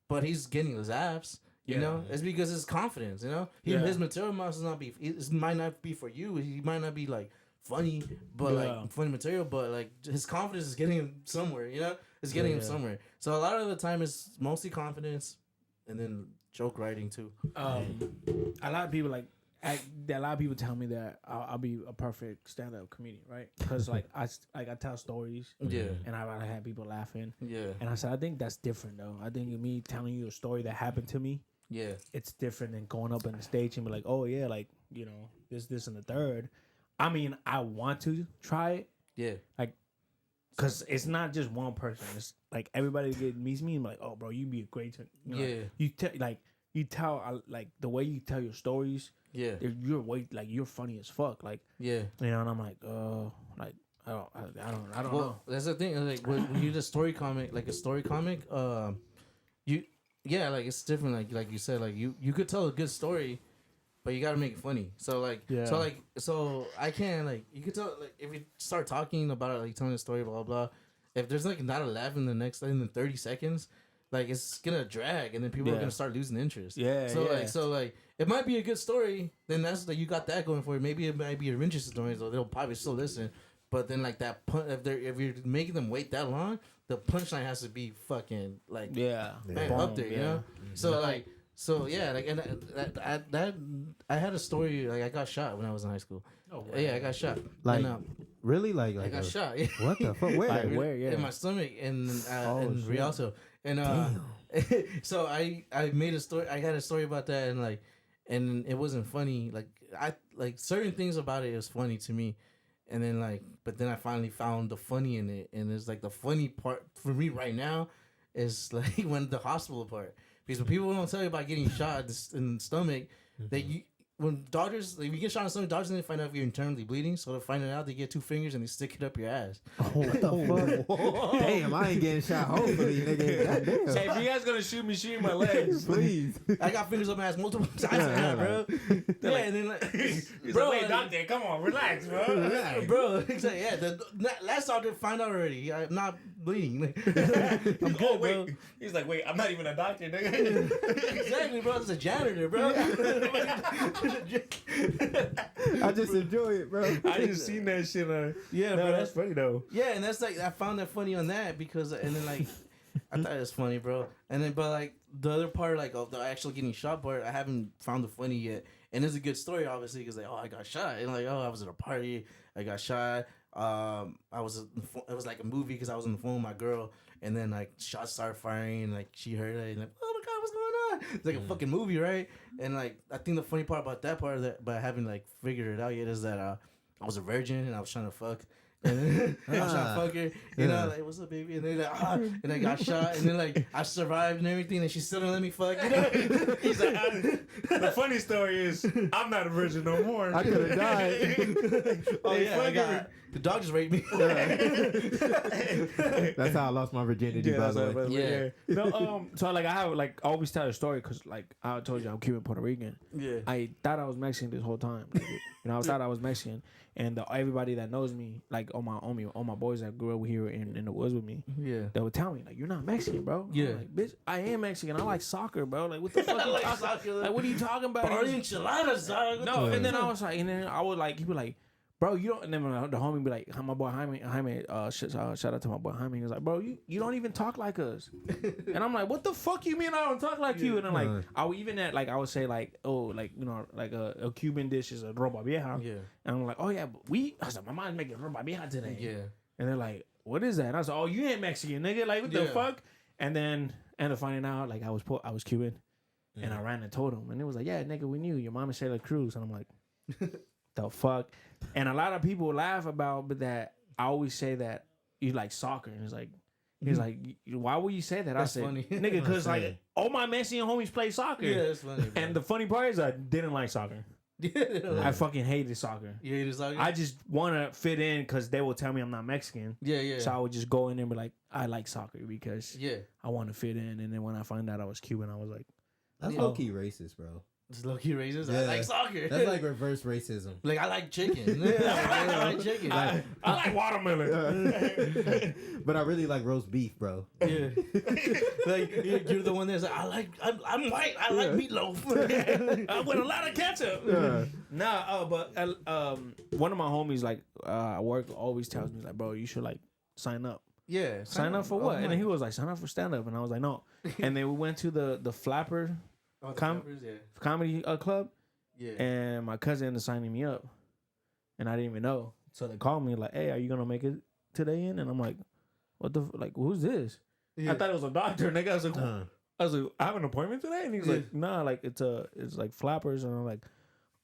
but he's getting his apps. You know, it's because his confidence. His material might not be for you. He might not be like funny, but like funny material, but like his confidence is getting him somewhere. It's getting him somewhere. So a lot of the time it's mostly confidence, and then joke writing too. A lot of people a lot of people tell me that I'll be a perfect stand-up comedian, right? Because I tell stories, and I rather have people laughing, And I said I think that's different though. I think me telling you a story that happened to me, it's different than going up on the stage and be like, oh yeah, like this and the third. I mean, I want to try it, because it's not just one person. It's like everybody that meets me and be like, oh bro, you'd be a great, you tell like the way you tell your stories. Yeah, you're funny as fuck. Like, and I'm like, I don't know. That's the thing. Like when you're a story comic, like it's different. Like you said, like you could tell a good story, but you gotta make it funny. So so I can you could tell if you start talking about it, like telling a story, blah blah. If there's not a laugh in the 30 seconds. Like it's gonna drag, and then people are gonna start losing interest. So it might be a good story. Then that's you got that going for you. Maybe it might be a interesting story, so they'll probably still listen. But then if you're making them wait that long, the punchline has to be fucking up there, I had a story I got shot when I was in high school. Oh, wow. Yeah, I got shot. Really? Like I got shot. What the fuck? Where? Yeah. In my stomach in Rialto. And so I made a story. I had a story about that, and it wasn't funny. Like certain things about it was funny to me, and then but then I finally found the funny in it, and it's like the funny part for me right now is like when the hospital part, because when people don't tell you about getting shot in the stomach, when doctors, you get shot in the stomach, doctors didn't find out if you're internally bleeding, so to find it out, they get 2 fingers and they stick it up your ass. What the fuck? Damn, I ain't getting shot. Hopefully, nigga. Goddamn. Hey, if you guys gonna shoot me, shoot my legs, please. I got fingers up my ass multiple times now, bro. And then he's bro, like, wait, doctor, come on, relax, bro. Bro, the last doctor found out already. I'm not bleeding. I'm good, bro. He's like, wait, I'm not even a doctor, nigga. Exactly, bro. It's a janitor, bro. I just enjoy it, bro. I just seen that shit. Bro, that's funny though. Yeah, and that's I found that funny on that because, and then I thought it was funny, bro. And then, but the other part, of the actual getting shot part, I haven't found the funny yet. And it's a good story, obviously, because I got shot, and I was at a party, I got shot. It was like a movie because I was on the phone with my girl, and then shots started firing, and she heard it, and oh my god, what's going on? on? It's like a fucking movie, right? And like, I think the funny part about that part of that, by having like figured it out yet, is that I was a virgin and I was trying to fuck. And then I was trying to fuck her, you know, like, what's up, baby? And then like, and I got shot, and then like I survived and everything, and she still didn't let me fuck. You know? He's like, the funny story is, I'm not a virgin no more. I could have died. Oh yeah, the dog just raped me. That's how I lost my virginity. By the way, Yeah. No, so like I have like I always tell a story because like I told you I'm Cuban, Puerto Rican. Yeah. I thought I was Mexican this whole time. Like, I thought I was Mexican, and everybody that knows me, like all my boys that grew up here in the woods with me, they would tell me like, you're not Mexican, bro. Yeah. I'm like, bitch, I am Mexican. I like soccer, bro. Like, what the fuck? I like soccer. Like, what are you talking about? Party enchiladas, dog. No, and then I was like, and then I would like, he'd be like, bro, you don't. And then the homie be like, my boy Jaime, shout out to my boy Jaime. He was like, bro, you don't even talk like us. And I'm like, what the fuck you mean I don't talk like you? And then like, I would even at like, I would say like, oh, like, you know, like a Cuban dish is a ropa vieja. Yeah. And I'm like, oh yeah, but I was like, my mom's making ropa vieja today. Yeah. And they're like, what is that? And I was like, oh, you ain't Mexican, nigga. Like, what the fuck? And then ended up finding out like I was Cuban. And I ran and told him, and it was like, yeah, nigga, we knew your mom is Sheila Cruz. And I'm like, the fuck? And a lot of people laugh about, but that I always say that you like soccer, and it's like, he's like, why would you say that? That's I said, funny. nigga, because like all my Mexican homies play soccer. Yeah, that's funny. Bro. And the funny part is I didn't like soccer. I fucking hated soccer. You hated soccer? I just want to fit in because they will tell me I'm not Mexican. Yeah. So I would just go in there and be like, I like soccer because Yeah. I want to fit in. And then when I find out I was Cuban, I was like, that's low key racist, bro. It's low key racist. Yeah. I like soccer. That's like reverse racism. Like I like chicken. I like chicken. I like watermelon. But I really like roast beef, bro. Yeah. Like you're the one that's like, I'm white. I like meatloaf. With a lot of ketchup. But one of my homies like at work always tells me like, bro, you should like sign up. Yeah. Sign up for what? And then he was like, sign up for stand up, and I was like, no. And then we went to the Flapper comedy club. Yeah. And my cousin ended up signing me up, and I didn't even know. So they called me like, hey, are you gonna make it today in? And I'm like, what the like? Who's this? Yeah. I thought it was a doctor. And I was like, I have an appointment today, and he's like, nah, like it's like Flappers, and I'm like,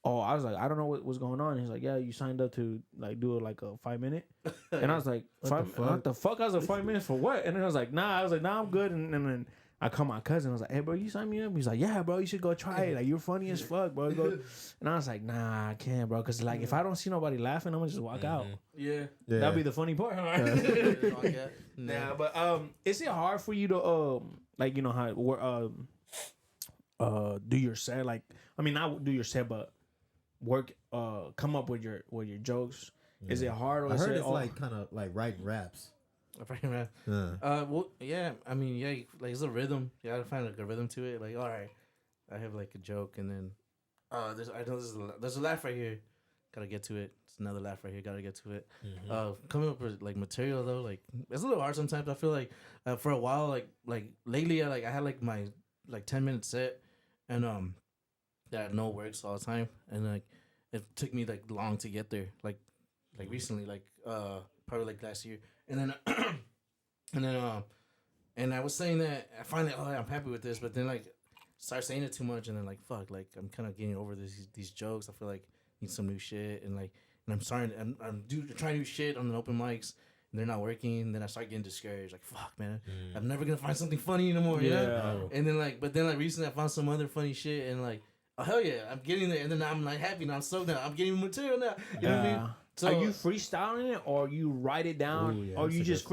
oh, I was like, I don't know what's going on. He's like, yeah, you signed up to like do like a 5 minute, and I was like, what the fuck? I was like, 5 minutes for what? And then I was like, nah, I'm good. And then I called my cousin. I was like, hey, bro, you signed me up? He's like, yeah, bro, you should go try it. Like, you're funny as fuck, bro. Go. And I was like, nah, I can't, bro. Because, like, if I don't see nobody laughing, I'm going to just walk out. Yeah. That'd be the funny part, huh? Nah, but is it hard for you to, like, you know, how do your set? Like, I mean, not do your set, but come up with your jokes. Yeah. Is it hard? Or I heard it's like kind of like writing raps. Well, yeah. I mean, yeah. Like it's a rhythm. You gotta find like a rhythm to it. Like, all right, I have like a joke, and then there's a laugh right here. Gotta get to it. It's another laugh right here. Gotta get to it. Coming up with like material though, like it's a little hard sometimes. I feel like for a while, like lately, I had like my 10-minute set, and that no works all the time, and like it took me like long to get there. Like recently, like probably like last year, and then and I was saying that I finally I'm happy with this, but then like start saying it too much, and then like fuck, like I'm kind of getting over these jokes. I feel like I need some new shit, and I'm starting I'm trying new shit on the open mics, and they're not working. And then I start getting discouraged, like fuck, man, I'm never gonna find something funny anymore. Yeah. You know? And then but recently I found some other funny shit, and like oh hell yeah, I'm getting there, and then I'm like happy now. I'm stoked now. I'm getting material now. You know what I mean? So, are you freestyling it, or you write it down, or you just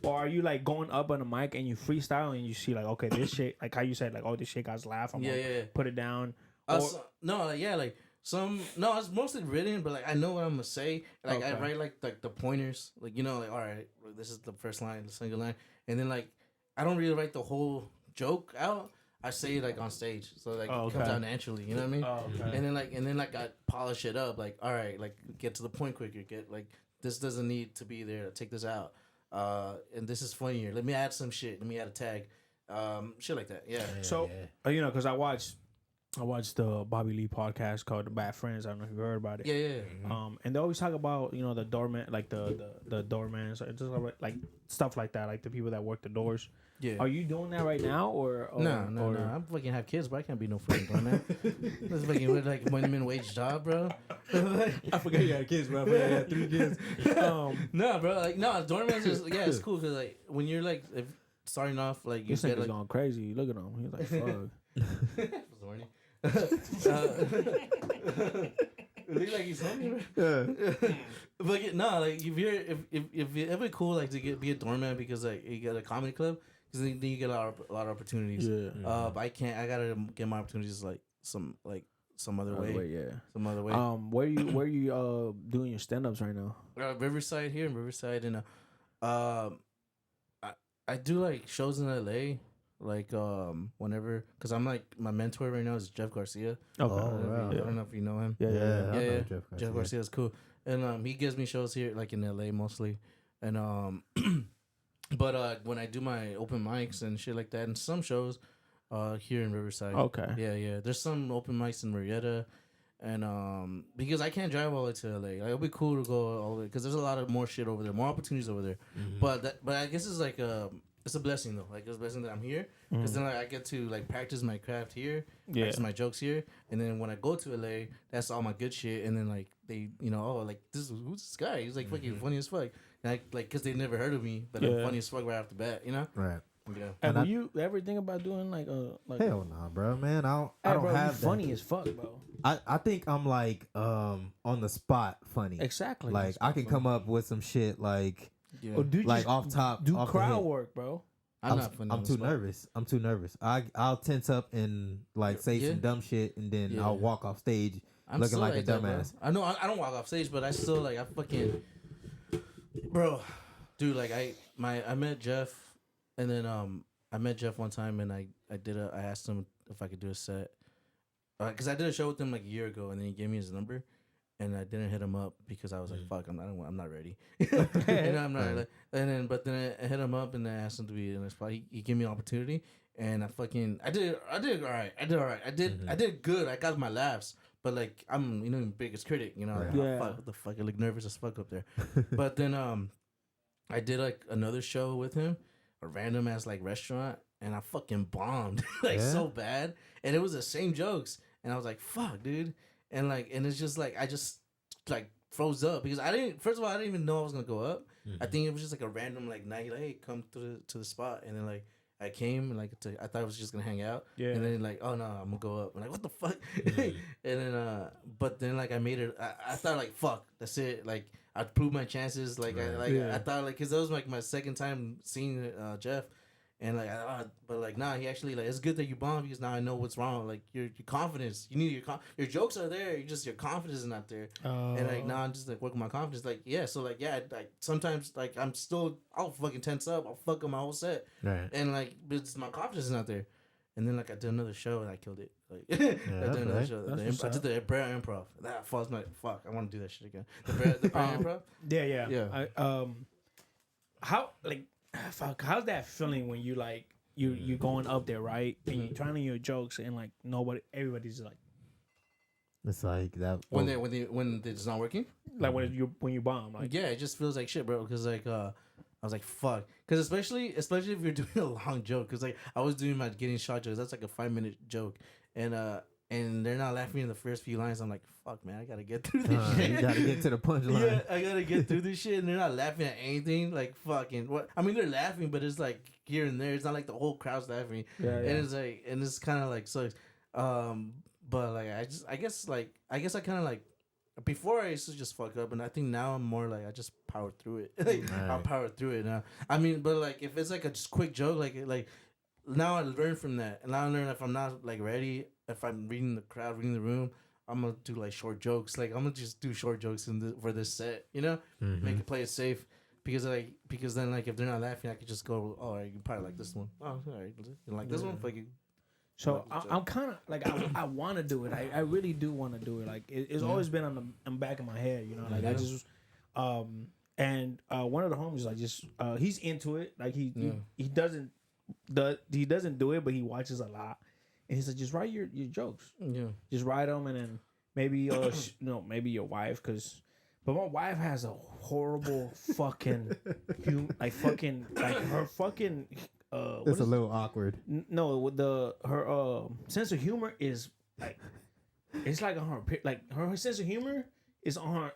or are you like going up on the mic and you freestyle and you see like okay this shit like how you said like oh this shit guys laugh I'm gonna put it down. It's mostly written, but like I know what I'm gonna say. Like I write like the pointers, like you know like all right this is the first line, the single line, and then like I don't really write the whole joke out. I say it like on stage, so like it comes out naturally. You know what I mean? And then I polish it up. Like all right, like get to the point quicker. Get like this doesn't need to be there. Take this out. And this is funnier. Let me add some shit. Let me add a tag. Shit like that. Yeah. So you know, because I watched I watched the Bobby Lee podcast called The Bad Friends. I don't know if you heard about it. Yeah. And they always talk about the doorman, like the doorman, so just like stuff like that, like the people that work the doors. Yeah. Are you doing that right now, or No. I'm fucking have kids, but I can't be no fucking doorman. This fucking with like minimum wage job, bro. I forgot you had kids, bro. I forgot you had 3 kids. No, bro. Like no, doorman's just it's cool because like when you're like starting off like you This get nigga's like going crazy. Look at him. He's like, fuck. was horny. Look like he's hungry. But no, like if you're ever cool like to be a doorman because like you get a comedy club because then you get a lot of opportunities. Yeah. But I can't. I gotta get my opportunities like some other way. Yeah. Some other way. Where you doing your stand ups right now? Riverside here in Riverside and I do like shows in LA. Like whenever, cause I'm like my mentor right now is Jeff Garcia. Okay. I don't know if you know him. I know Jeff Garcia is cool, and he gives me shows here like in LA mostly, and but when I do my open mics and shit like that, and some shows here in Riverside. Okay. Yeah. There's some open mics in Marietta, and because I can't drive all the way to LA, like, it'll be cool to go all the way because there's a lot of more shit over there, more opportunities over there. But I guess it's like it's a blessing though. Like it's a blessing that I'm here because then like I get to like practice my craft here, practice my jokes here, and then when I go to LA, that's all my good shit. And then like they, like who's this guy? He's like fucking funny as fuck. And like because they never heard of me, but I'm funny as fuck right off the bat, Right. Yeah. Have you ever think about doing like hell nah, bro, man. I don't bro, have you funny as fuck, bro. I think I'm like on the spot funny. Exactly. Like I can come up with some shit like Yeah. like off top. Do off the crowd head. work, bro. I'm not funny. I'm too nervous. I'll tense up and like say some dumb shit and then I'll walk off stage looking like a dumbass. I know I don't walk off stage, but I still like I fucking bro, dude. Like I met Jeff, and then I met Jeff one time, and I asked him if I could do a set, because I did a show with him like a year ago, and then he gave me his number. And I didn't hit him up because I was like, "Fuck, I'm not ready." I'm not. But then I hit him up and I asked him to be in the spot. He gave me an opportunity, and I did all right. I did good. I got my laughs, but like I'm the biggest critic. Like, fuck, what the fuck? I look nervous as fuck up there. But then I did like another show with him, a random ass like restaurant, and I fucking bombed so bad, and it was the same jokes, and I was like, "Fuck, dude." And it's just like I just like froze up because I didn't even know I was gonna go up. I think it was just like a random like night, like, hey, come to the spot, and then like I came and like I thought I was just gonna hang out, and then like, oh no, I'm gonna go up. I'm like, what the fuck? And then but then like I made it. I thought like, fuck, that's it. Like I proved my chances. Like I thought like because that was like my second time seeing Jeff. And like, but like, nah, he actually like. It's good that you bombed because now I know what's wrong. Like your confidence, you need your jokes are there. Your confidence is not there. And like now I'm just like working my confidence. Like so like like sometimes like I'll fucking tense up. I'll fuck up my whole set. Right. And like, but my confidence is not there. And then like I did another show and I killed it. Like I did another show. I did the Brea Improv. That falls my fuck. I want to do that shit again. The Brea Improv. Yeah. How like. Fuck, how's that feeling when you like you going up there, right? And you're trying to your jokes and like everybody's like, it's like that when it's not working, like when you bomb, like it just feels like shit, bro. Because like I was like fuck, because especially if you're doing a long joke, because like I was doing my getting shot jokes, that's like a 5-minute joke, and they're not laughing in the first few lines. I'm like, fuck, man, I gotta get through this shit. You gotta get to the punchline. Yeah, I gotta get through this shit, and they're not laughing at anything. Like, fucking what? I mean, they're laughing, but it's like here and there. It's not like the whole crowd's laughing. Yeah. And it's like, and it's kind of like sucks. But like, I guess I kind of like before I used to just fuck up, and I think now I'm more like I just power through it. Like I'll power through it now. I mean, but like if it's like a just quick joke, like now I learn from that, and now I learn if I'm not like ready. If I'm reading the crowd, reading the room, I'm gonna do like short jokes. Like I'm gonna just do short jokes for this set, make it play it safe. Because then like if they're not laughing, I could just go, oh, you probably like this one. Oh, all right, you like this one? Fuck you. So I'm kind of like I want to do it. I really do want to do it. Like it's always been on the back of my head, Like I just and one of the homies like just he's into it. Like he doesn't do it, but he watches a lot. And he said, just write your jokes. Yeah. Just write them, and then maybe maybe your wife, but my wife has a horrible fucking like her fucking It's a little awkward. no, her sense of humor is like, it's like on her sense of humor is on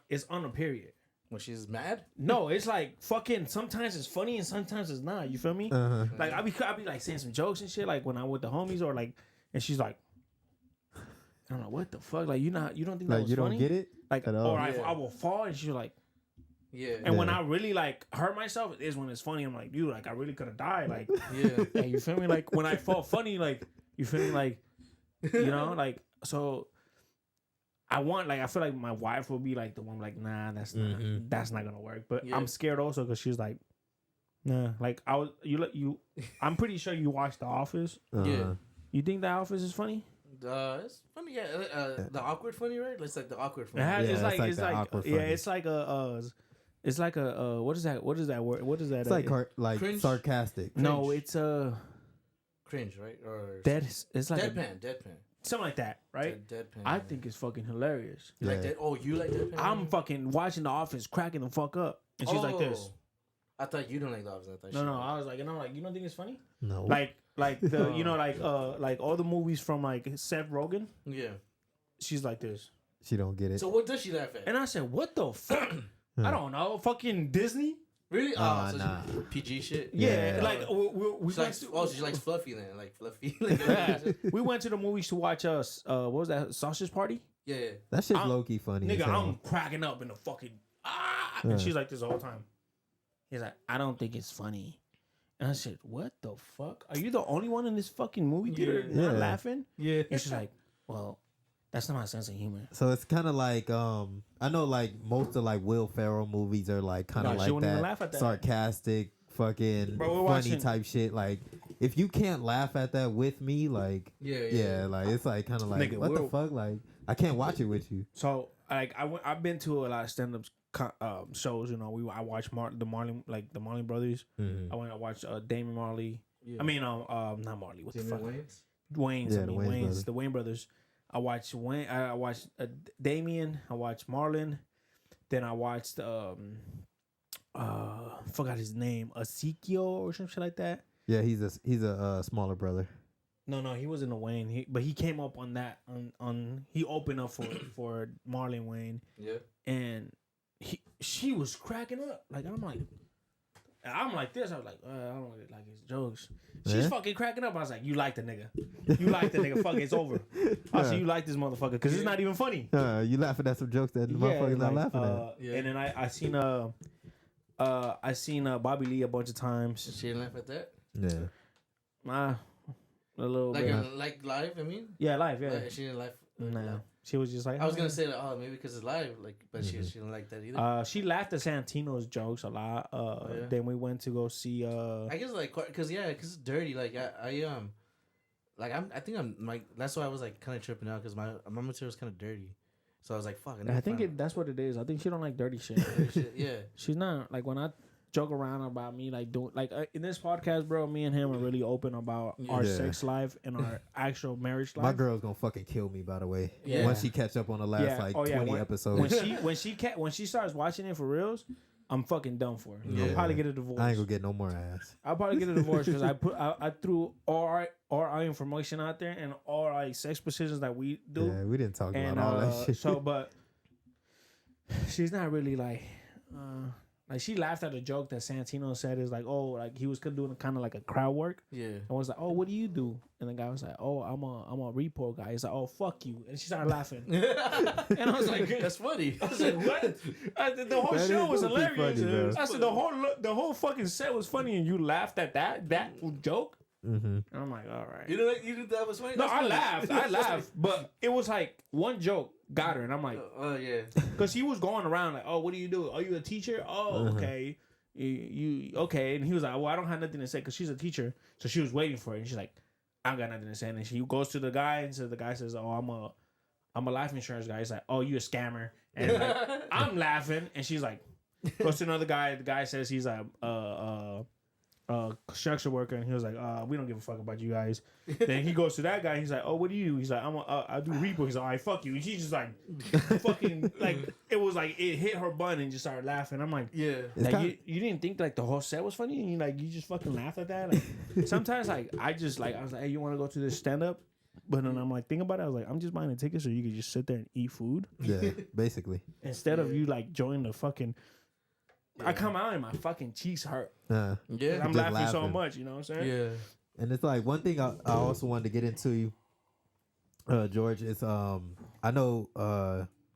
a period. When she's mad? No, it's like fucking, sometimes it's funny and sometimes it's not. You feel me? Like I be like saying some jokes and shit, like when I'm with the homies, or like, and she's like, I don't know what the fuck, like you don't think that Like was you funny? don't get it, Like, at all? or I will fall, and she's like, Yeah. and when I really like hurt myself is when it's funny. I'm like, dude, like I really could have died. Like, Yeah. like, you feel me? Like when I fall funny, like you feel me? Like, you know, like, so I feel like my wife will be like the one, like, nah, that's not gonna work. But Yeah. I'm scared also because she's like, nah, like I'm pretty sure you watched The Office. Yeah. You think The Office is funny? It's funny, yeah. The awkward funny, right? It's like the awkward funny. It's like awkward it's like a what is that word? What is that? It's like Cringe? sarcastic. No, it's a Cringe, right? Or it's like deadpan. something like that, right? Deadpan. I think it's fucking hilarious. You like Yeah. that? Oh, you like deadpan? I'm fucking watching The Office, cracking the fuck up, and she's like this. I thought you don't like the Office. I thought No, I was like, you don't think it's funny? No. Like the like all the movies from like Seth Rogen. Yeah. She's like this, She don't get it. So what does she laugh at? and I said, what the fuck? I don't know, fucking Disney. Really? Nah. So PG shit. Yeah, Yeah. like we She likes, she likes fluffy then, like fluffy. Like, we went to the movies to watch what was that, Sausage Party? yeah. That shit's low key funny. Nigga, as hell. I'm cracking up in the fucking and she's like this the whole time. He's like, I don't think it's funny. And I said, what the fuck? Are you the only one in this fucking movie theater not laughing? Yeah. And she's like, well, that's not my sense of humor. So it's kind of like I know like most of like Will Ferrell movies are like kind of Nah, she like wouldn't even that, laugh at that. sarcastic fucking Bro, we're funny watching- type shit. Like if you can't laugh at that with me, like Yeah. like it's like kind of like Nigga, what the we're- fuck? Like I can't watch it with you. So like I've been to a lot of stand-up shows. You know, I watched the Marley Brothers. I watched Damon Marley. Yeah. I mean, not Marley. What the fuck? Wayans? Wayans. Yeah, I mean, the Wayans Wayans. brothers. The Wayne brothers. I watched Wayne. I watched Damien. I watched Marlon. Then I watched forgot his name, Ezekiel or some shit like that. Yeah, he's a smaller brother. No, he wasn't a Wayne. But he came up on that on he opened up for Marlon Wayne, Yeah. and she was cracking up. Like I'm like this. I was like, I don't really like his jokes. She's fucking cracking up. I was like, you like the nigga. You like the nigga. Fuck, it's over. I said, you like this motherfucker because it's not even funny. You laughing at some jokes that the motherfucker's not laughing at. Yeah. And then I seen Bobby Lee a bunch of times. She didn't laugh at that? Yeah. A little Like, bit. like live, I mean? Yeah, live. Yeah. Like, she didn't laugh. Nah. She was just like, I was going to say that, maybe because it's live, like, but she didn't like that either. she laughed at Santino's jokes a lot. Yeah. Then we went to go see. I guess like because it's dirty. Like I think I'm like that's why I was like kind of tripping out because my material was kind of dirty. So I was like, fuck. I think that's what it is. I think she don't like dirty shit. Yeah. She's not like when I joke around about me like doing like in this podcast, bro. Me and him are really open about our Yeah. sex life and our actual marriage life. My girl's gonna fucking kill me, by the way. Yeah. Once she catch up on the last 20 episodes. when she starts watching it for reals, I'm fucking done for her. Yeah. I'll probably get a divorce. I ain't gonna get no more ass. I'll probably get a divorce because I threw all our information out there and all our sex positions that we do. Yeah, we didn't talk And about all that shit. so, but she's not really like she laughed at a joke that Santino said is like, oh, like he was doing kind of like a crowd work. Yeah. And was like, oh, what do you do? And the guy was like, oh, I'm a repo guy. He's like, oh, fuck you. And she started laughing. And I was like, That's funny. I was like, what? The whole That show is was fucking hilarious. funny, bro. I said the whole fucking set was funny, and you laughed at that joke. And I'm like, all right. You know that was funny? No, That's I funny. laughed, but it was like one joke got her, and I'm like, Oh yeah. because he was going around like, oh, what do you do? Are you a teacher? Oh, okay. You okay? And he was like, well, I don't have nothing to say because she's a teacher, so she was waiting for it, and she's like, I don't got nothing to say. And then she goes to the guy, and so the guy says, oh, I'm a life insurance guy. He's like, oh, you a scammer, and I'm laughing, and she's like, goes to another guy. The guy says he's like, construction worker, and he was like, we don't give a fuck about you guys. Then he goes to that guy, and he's like, oh, what do you do? He's like, I do repo. He's like, all right, fuck you. And she just like fucking like it was like it hit her bun and just started laughing. I'm like, Yeah. like you didn't think like the whole set was funny, and you just fucking laughed at that. Like sometimes like I was like, hey, you want to go to this stand up? But then I'm like, think about it. I was like, I'm just buying a ticket so you could just sit there and eat food. Yeah, basically. Instead of you like joining the fucking. I come out and my fucking cheeks hurt. Yeah. I'm laughing so much, you know what I'm saying? Yeah. And it's like one thing I also wanted to get into you, George, is I know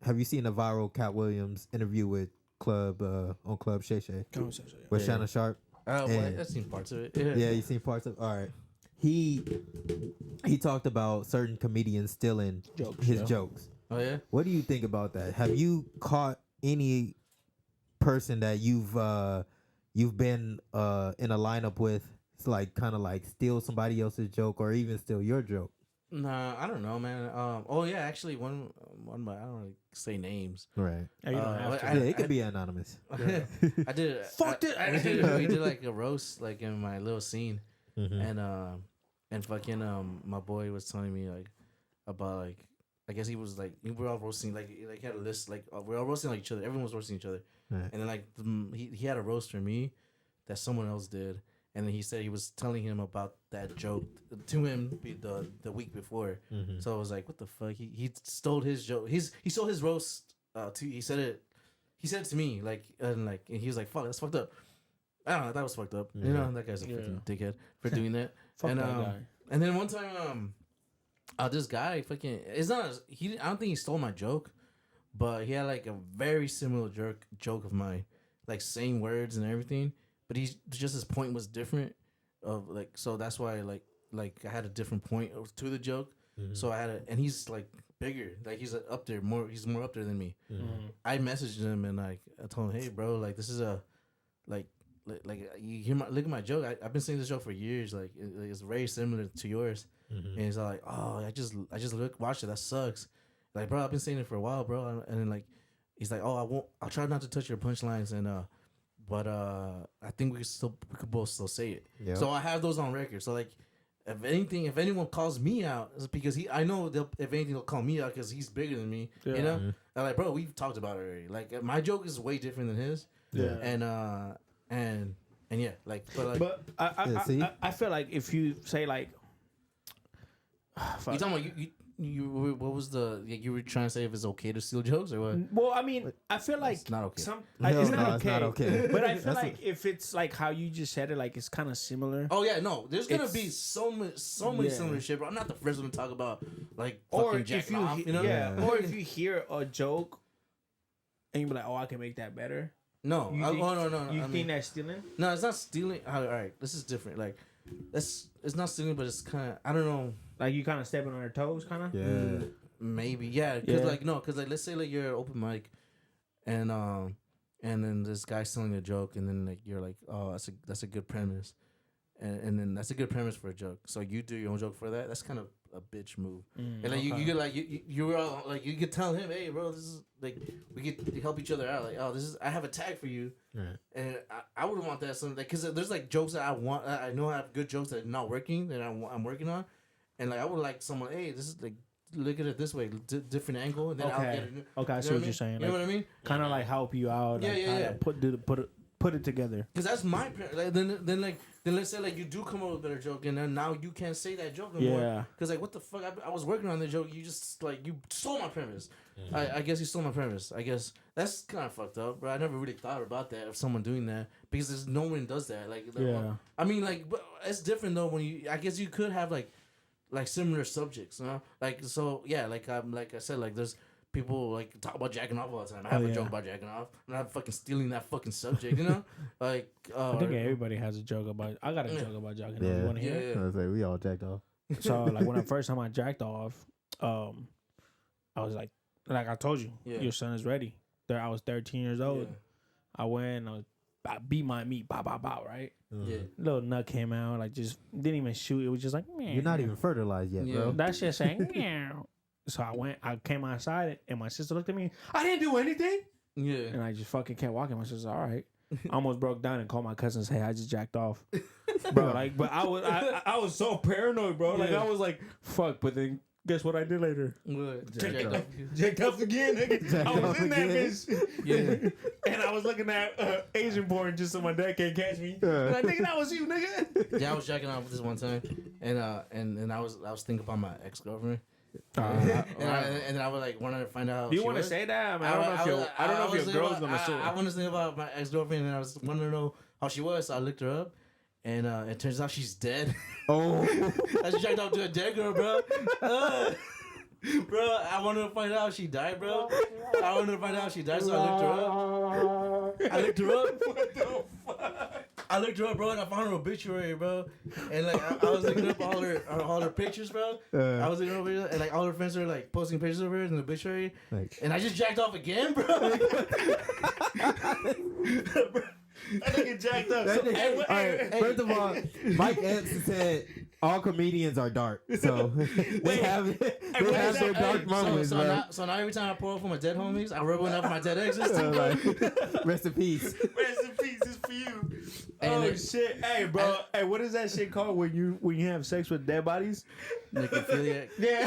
have you seen the viral Cat Williams interview with Club on Club Shay Shay with Shannon Sharp? I've seen parts of it. Yeah, you seen parts of. All right, he talked about certain comedians stealing his jokes. Oh yeah. What do you think about that? Have you caught any person that you've been in a lineup with? It's like kind of like steal somebody else's joke or even steal your joke. Nah, I don't know, man. Oh yeah, actually, one, but I don't really say names. Right. You don't have to. Yeah, it could be anonymous. I did. Fucked it. We did like a roast, like in my little scene, and fucking my boy was telling me like about like I guess he was like we were all roasting like he had a list like we were all roasting like each other. Everyone was roasting each other, Right. and then like he had a roast for me that someone else did. And then he said he was telling him about that joke to him the week before. So I was like, what the fuck? He stole his joke. He stole his roast. He said it to me and he was like, fuck, that's fucked up. I don't know. That was fucked up. You know, that guy's a freaking dickhead for doing that. Fuck and that guy. And then one time, this guy fucking it's not I don't think he stole my joke, but he had like a very similar joke of mine, like same words and everything. But his point was different, of like so that's why like I had a different point to the joke. So I had and he's like bigger, like he's up there he's more up there than me. I messaged him and like I told him, hey bro, like this is a like you hear look at my joke. I've been saying this joke for years, like it's very similar to yours. And he's like, oh, I just watched it. That sucks. Like bro, I've been saying it for a while, bro. And then like he's like, oh, I'll try not to touch your punchlines and But I think we could both still say it. Yep. So I have those on record. So like, if anyone calls me out, it's because I know if anything they'll call me out because he's bigger than me. Yeah. You know, and like bro, we've talked about it already. Like my joke is way different than his. Yeah. And yeah, like but I feel like if you say like, you talking about you what was the you were trying to say if it's okay to steal jokes or what? Well, I mean, I feel like it's not okay. It's not okay. But I feel like if it's like how you just said it, like it's kind of similar. Oh yeah, no, there's gonna be so many similar shit. But I'm not the first one to talk about like fucking jacking off, you know? Yeah. Or if you hear a joke and you be like, oh, I can make that better. No, no. You think that's stealing? No, it's not stealing. All right, this is different. Like, it's not stealing, but it's kind of I don't know. Like you kind of stepping on their toes, kind of. Yeah, maybe. Yeah, because like let's say like you're open mic, and then this guy's telling a joke, and then like you're like, oh, that's a good premise, and then that's a good premise for a joke. So you do your own joke for that. That's kind of a bitch move. And like you get like you were all like you could tell him, hey bro, this is like we could help each other out. Like I have a tag for you, and I would want that something because there's like jokes that I want. I know I have good jokes that are not working that I'm working on. And like I would like someone, hey, this is like look at it this way, different angle, and then I'll get it. Okay, I see what you're saying. You know what I mean? Kind of like help you out. Yeah. Put it together. Because that's my like then let's say like you do come up with a better joke, and then now you can't say that joke anymore. Yeah. Because like what the fuck? I was working on the joke. You just like you stole my premise. I guess you stole my premise. I guess that's kind of fucked up, bro. I never really thought about that of someone doing that because there's no one does that. Like I mean like but it's different though when you. I guess you could have like similar subjects, you know? Like so, yeah. Like I said, like there's people like talk about jacking off all the time. I have a joke about jacking off, and I'm fucking stealing that fucking subject, you know? Like I think everybody has a joke about. I got a joke about jacking off. You want to hear it? I was like, we all jacked off. So like when the first time I jacked off, I was like I told you, your son is ready. There, I was 13 years old. I went. I beat my meat, bow, right? Yeah. Little nut came out, like just didn't even shoot. It was just like, man. You're not even fertilized yet, bro. That shit saying, meow. So I came outside and my sister looked at me. I didn't do anything. Yeah. And I just fucking kept walking. My sister's all right. I almost broke down and called my cousins. Hey, I just jacked off, bro. Like, but I was so paranoid, bro. Like, I was like, fuck. But then guess what I did later? What? Jacked off again, nigga. I was in that bitch. Yeah. And I was looking at Asian porn just so my dad can't catch me. Like, nigga, that was you, nigga. Yeah, I was jacking off this one time, and I was thinking about my ex-girlfriend. And then I was like wanted to find out. Do you want to say that? I mean, I don't know if your girl's gonna say. I want to think about my ex-girlfriend, and I was wanting to know how she was. So I looked her up, and it turns out she's dead. Oh, I just jacked off to a dead girl, bro. Bro, I wanted to find out how she died, bro. I wanted to find out how she died, so I looked her up. What the fuck? I looked her up, bro, and I found her obituary, bro. And like I was looking up all her pictures, bro. I was looking over here, and like all her friends were like posting pictures of her in the obituary. And I just jacked off again, bro. That nigga jacked up. First of all, Mike Epps said all comedians are dark, so they have their dark moments, bro. So now every time I pour up for my dead homies, I rub one up for my dead exes. Like, rest in peace. Rest in peace is for you. Oh shit! Hey, bro. Hey, what is that shit called when you have sex with dead bodies? Necrophiliac. Yeah.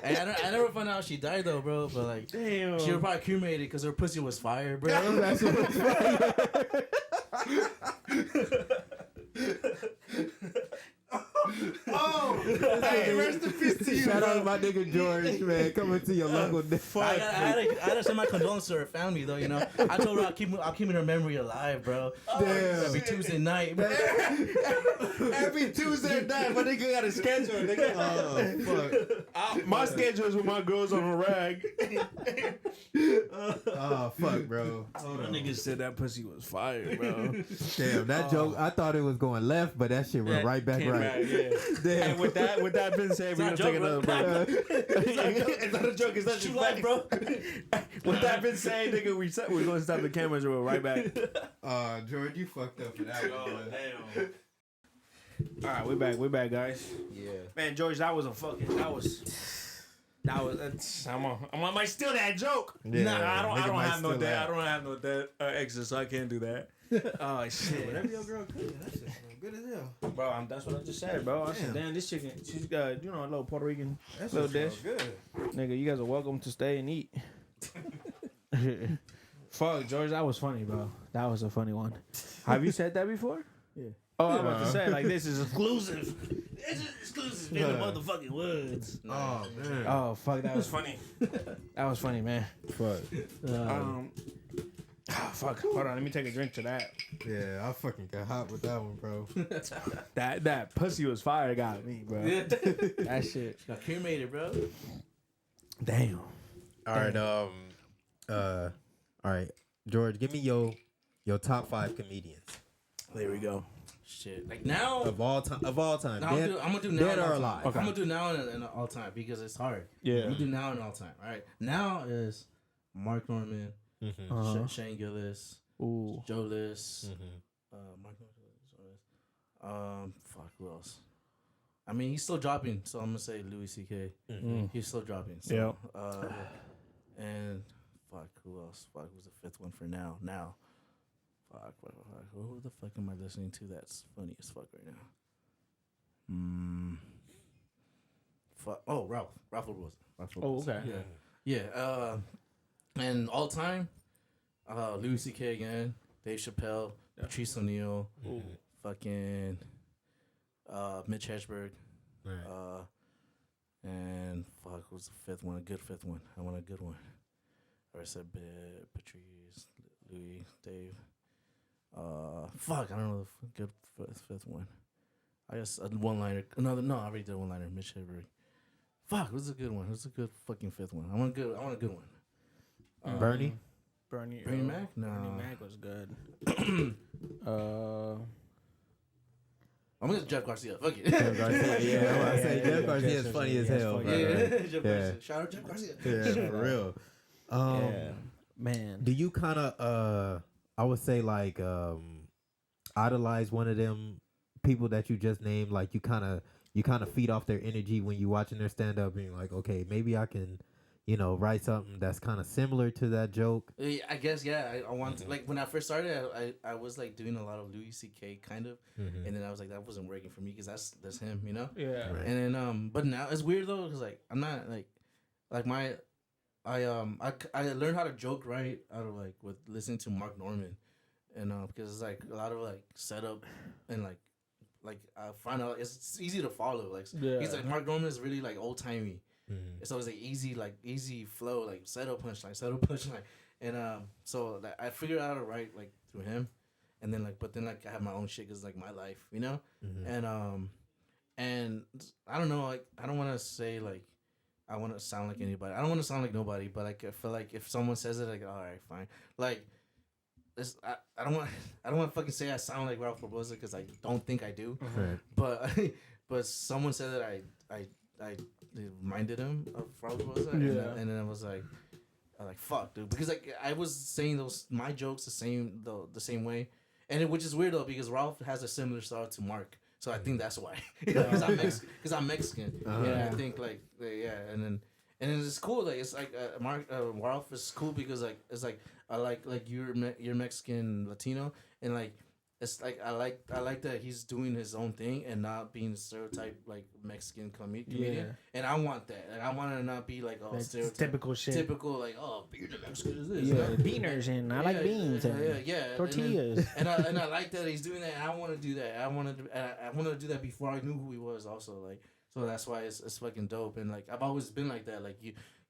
Hey, I never found out how she died though, bro. But like, damn, she was probably cremated because her pussy was fire, bro. That's what it's hey, rest in peace to you. Shout out to my nigga George, man, coming to your local. I had to send my condolences to her family, though. You know, I told her I'll keep her memory alive, bro. Damn. Every Tuesday night, bro. Every Tuesday night, my nigga got a schedule. Nigga. Oh fuck! My schedule is with my girls on a rag. Oh fuck, bro. Hold on. Nigga said that pussy was fire, bro. Damn, that joke. I thought it was going left, but that shit went right back right. Yeah. Damn. And with that being said, we're gonna take another break. It's not a joke. It's not True just life, bro. With that being said, nigga, we're gonna stop the cameras and we're right back. George, you fucked up for that one. Damn. All right, we're back, guys. Yeah. Man, George, that was I'm on my still that joke. Yeah, nah, I don't have no still dad. that. I don't have no dad exes, so I can't do that. Oh shit. Whatever your girl cooking, that shit's good as hell. Bro, that's what I just said, bro. I said, damn, this chicken, she's got, a little Puerto Rican little dish. Good. Nigga, you guys are welcome to stay and eat. Fuck, George, that was funny, bro. That was a funny one. Have you said that before? Yeah. Oh, I'm about to say, like, this is exclusive. This is exclusive in the motherfucking woods. Oh man. Oh, fuck, that was funny. That was funny, man. Fuck. Fuck, hold on, let me take a drink to that. Yeah, I fucking got hot with that one, bro. That pussy was fire, got me, bro. That shit. Got cremated, bro. Damn. All right, all right, George, give me your top 5 comedians There we go. Shit. Like now of all time. I'm gonna do now dead and or all alive. time. I'm gonna do now and all time because it's hard. Yeah. I'm gonna do now and all time. All right. Now is Mark Norman, Shane Gillis, Ooh. Joe List, Mark Norman, fuck, who else? I mean, he's still dropping, so I'm gonna say Louis C.K. He's still dropping. So, and fuck, who else? Fuck, who's the 5th one for now? Fuck. Who the fuck am I listening to that's funny as fuck right now? Fuck. Oh, Ralph Wilson. Oh, okay. Yeah. And all time, Louis C.K. again, Dave Chappelle, Patrice O'Neal, fucking Mitch Hedberg, Right. and fuck, who's the 5th one? A good 5th one. I want a good one. Or I said Patrice, Louis, Dave. Fuck, I don't know the good 5th one. I guess a one-liner. I already did one-liner. Mitch Hedberg. Fuck, who's a good one? Who's a good fucking 5th one? I want a good one. Bernie Mac? No. Bernie Mac was good. I'm gonna Jeff Garcia. Fuck it. Jeff Garcia. Yeah, I was say Jeff Garcia is funny as hell, bro. Jeff Garcia. Shout out Jeff Garcia. Yeah, for real. Man. Do you kind of I would say like idolize one of them people that you just named? Like you kind of feed off their energy when you watching their stand up, being like, okay, maybe I can, write something that's kind of similar to that joke. I guess, yeah. I want to, like, when I first started, I was like doing a lot of Louis C.K. kind of, and then I was like, that wasn't working for me because that's him, Yeah. Right. And then but now it's weird though because like I'm not like my I learned how to joke right out of like with listening to Mark Norman, and because it's like a lot of like setup and like I find out it's easy to follow. Like he's like Mark Norman is really like old timey. So it's like easy flow, like setup punchline, and so like, I figured out how to write like through him, and then like I have my own shit because like my life, and I don't know, like I don't want to say like I want to sound like anybody. I don't want to sound like nobody, but like I feel like if someone says it, like all right, fine, like. I don't want to fucking say I sound like Ralph Barbosa because I don't think I do, but someone said that I reminded him of Ralph Barbosa, and then I was like fuck, dude, because like I was saying my jokes the same way, and which is weird though because Ralph has a similar style to Mark, so I think that's why because I'm Mexican, I think like and then it's cool. Like it's like Ralph is cool because like it's like I like you're Mexican Latino, and like it's like I like that he's doing his own thing and not being stereotyped like Mexican comedian. And I want that. Like I want to not be like typical shit. Typical like being a Mexican is this. Beaners and I like beans and tortillas. And I like that he's doing that. And I want to do that. I wanted to do that before I knew who he was. Also like. So that's why it's fucking dope. And like I've always been like that. Like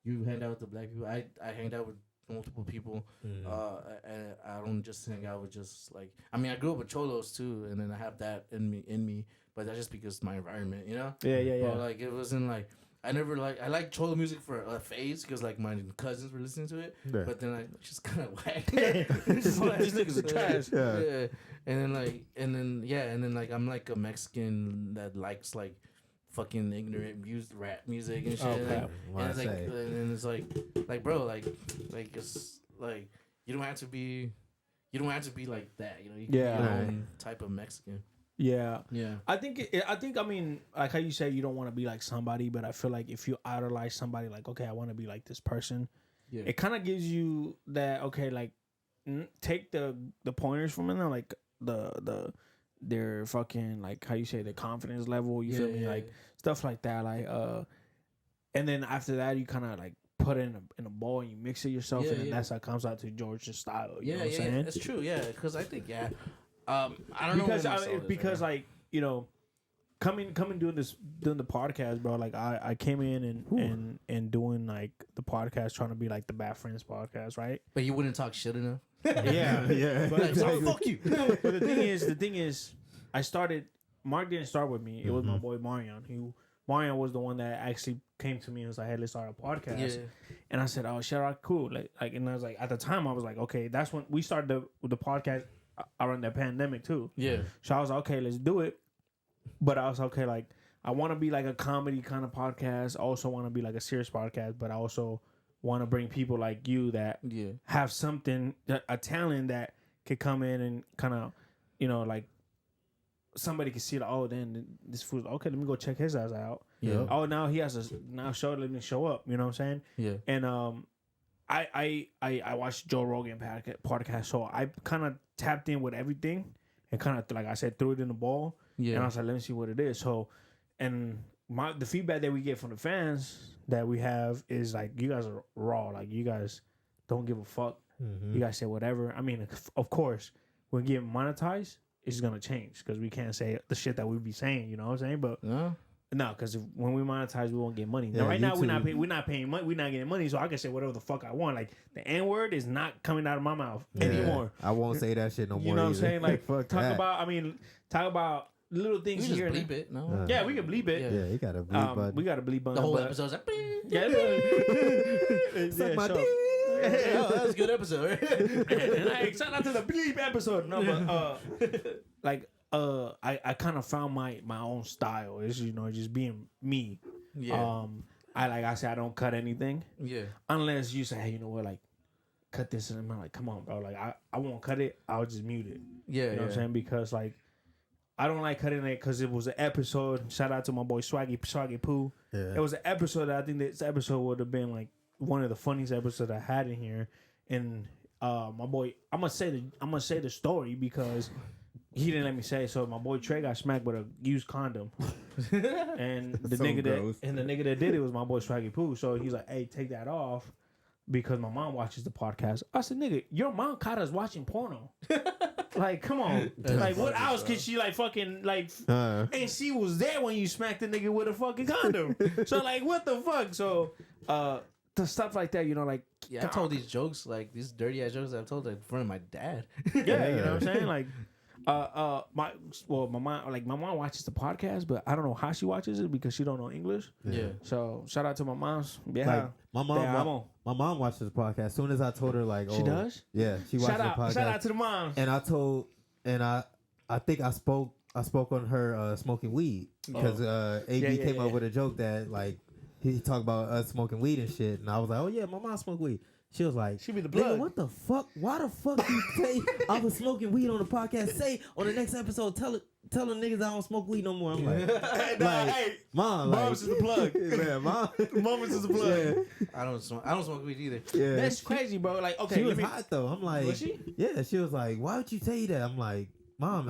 you hang out with the black people. I hanged out with multiple people. And I don't just hang out with just like I mean I grew up with cholos too, and then I have that in me. But that's just because my environment, Yeah. But like it wasn't like I like cholo music for a phase because like my cousins were listening to it. Yeah. But then it's just kind of whack. These niggas are trash. Yeah. And then like I'm like a Mexican that likes like. Fucking ignorant rap music and shit. And it's like bro, like it's like you don't have to be like that, you can be your own type of Mexican. Yeah. I think I mean like how you say you don't want to be like somebody, but I feel like if you idolize somebody, like okay, I want to be like this person. Yeah. It kind of gives you that okay, like take the pointers from them, like their fucking like how you say the confidence level, you feel me, like stuff like that, like and then after that you kind of like put it in a bowl and you mix it yourself, and then that's how it comes out to George's style. You know what I'm saying? It's true, because I think I don't know because like coming doing the podcast, bro. Like I came in and doing like the podcast, trying to be like the Bad Friends podcast, right? But you wouldn't talk shit enough. Yeah. But fuck you. But the thing is, Mark didn't start with me. It was my boy Marion. Marion was the one that actually came to me and was like, "Hey, let's start a podcast." Yeah. And I said, "Oh, shit, all right, cool." Like, and I was like, at the time, I was like, "Okay, that's when we started the podcast around that pandemic too." Yeah. So I was like, "Okay, let's do it." But I was okay, like I want to be like a comedy kind of podcast. I also want to be like a serious podcast, but I also want to bring people like you that have something, a talent that could come in and kind of, like somebody can see like, oh, then this fool's okay. Let me go check his ass out. Yeah. Oh, now he has let me show up. You know what I'm saying? Yeah. And I watched Joe Rogan podcast, so I kind of tapped in with everything and kind of like I said, threw it in the ball. Yeah. And I was like, let me see what it is. So, and the feedback that we get from the fans that we have is like, you guys are raw. Like, you guys don't give a fuck. Mm-hmm. You guys say whatever. I mean, of course, when we get monetized, it's going to change because we can't say the shit that we be saying, you know what I'm saying? But no, because when we monetize, we won't get money. Now, right now, we're not paying money. We're not getting money, so I can say whatever the fuck I want. Like, the N-word is not coming out of my mouth anymore. I won't say that shit no more. You know what I'm saying? Like, talk about little things you here. Just bleep it, no? Yeah, we can bleep it. Yeah, you got to bleep button. We got to bleep button. The whole episode's like, suck my dick. That was a good episode. And shout out to the bleep episode. No, but like I kind of found my own style. It's just being me. Yeah. I said I don't cut anything. Yeah. Unless you say, hey, you know what, like cut this, and I'm like, come on, bro. Like I won't cut it. I'll just mute it. Yeah. You know what I'm saying? Because like I don't like cutting it because it was an episode. Shout out to my boy Swaggy Poo. Yeah. It was an episode that I think this episode would have been like one of the funniest episodes I had in here, and my boy, I'm gonna say the story because he didn't let me say it. So my boy Trey got smacked with a used condom, and the nigga that did it was my boy Swaggy Poo. So he's like, "Hey, take that off." Because my mom watches the podcast. I said, nigga, your mom caught us watching porno. Like, come on. Like, what else could she, like, fucking, like... And she was there when you smacked the nigga with a fucking condom. So, like, what the fuck? So, the stuff like that, you know, like... Yeah, I told these jokes, like, these dirty-ass jokes I've told in front of my dad. Yeah, you know what I'm saying? Like... my mom watches the podcast, but I don't know how she watches it because she don't know English. Yeah. So shout out to my mom's. Yeah. Like, my mom watches the podcast. As soon as I told her, like, she does. Yeah, she watches the podcast. Shout out to the moms. And I think I spoke on her smoking weed because AB came up with a joke that like he talked about us smoking weed and shit, and I was like, oh yeah, my mom smoked weed. She was like, she be the plug. What the fuck? Why the fuck you say I was smoking weed on the podcast? Say on the next episode, tell the niggas I don't smoke weed no more. I'm like, hey, mom, Mom's is the plug. Man, Mom's is the plug. Yeah. I don't smoke weed either. Yeah, that's crazy, bro. Like, okay, she was hot though. I'm like, was she? Yeah, she was like, why would you say that? I'm like, Mom,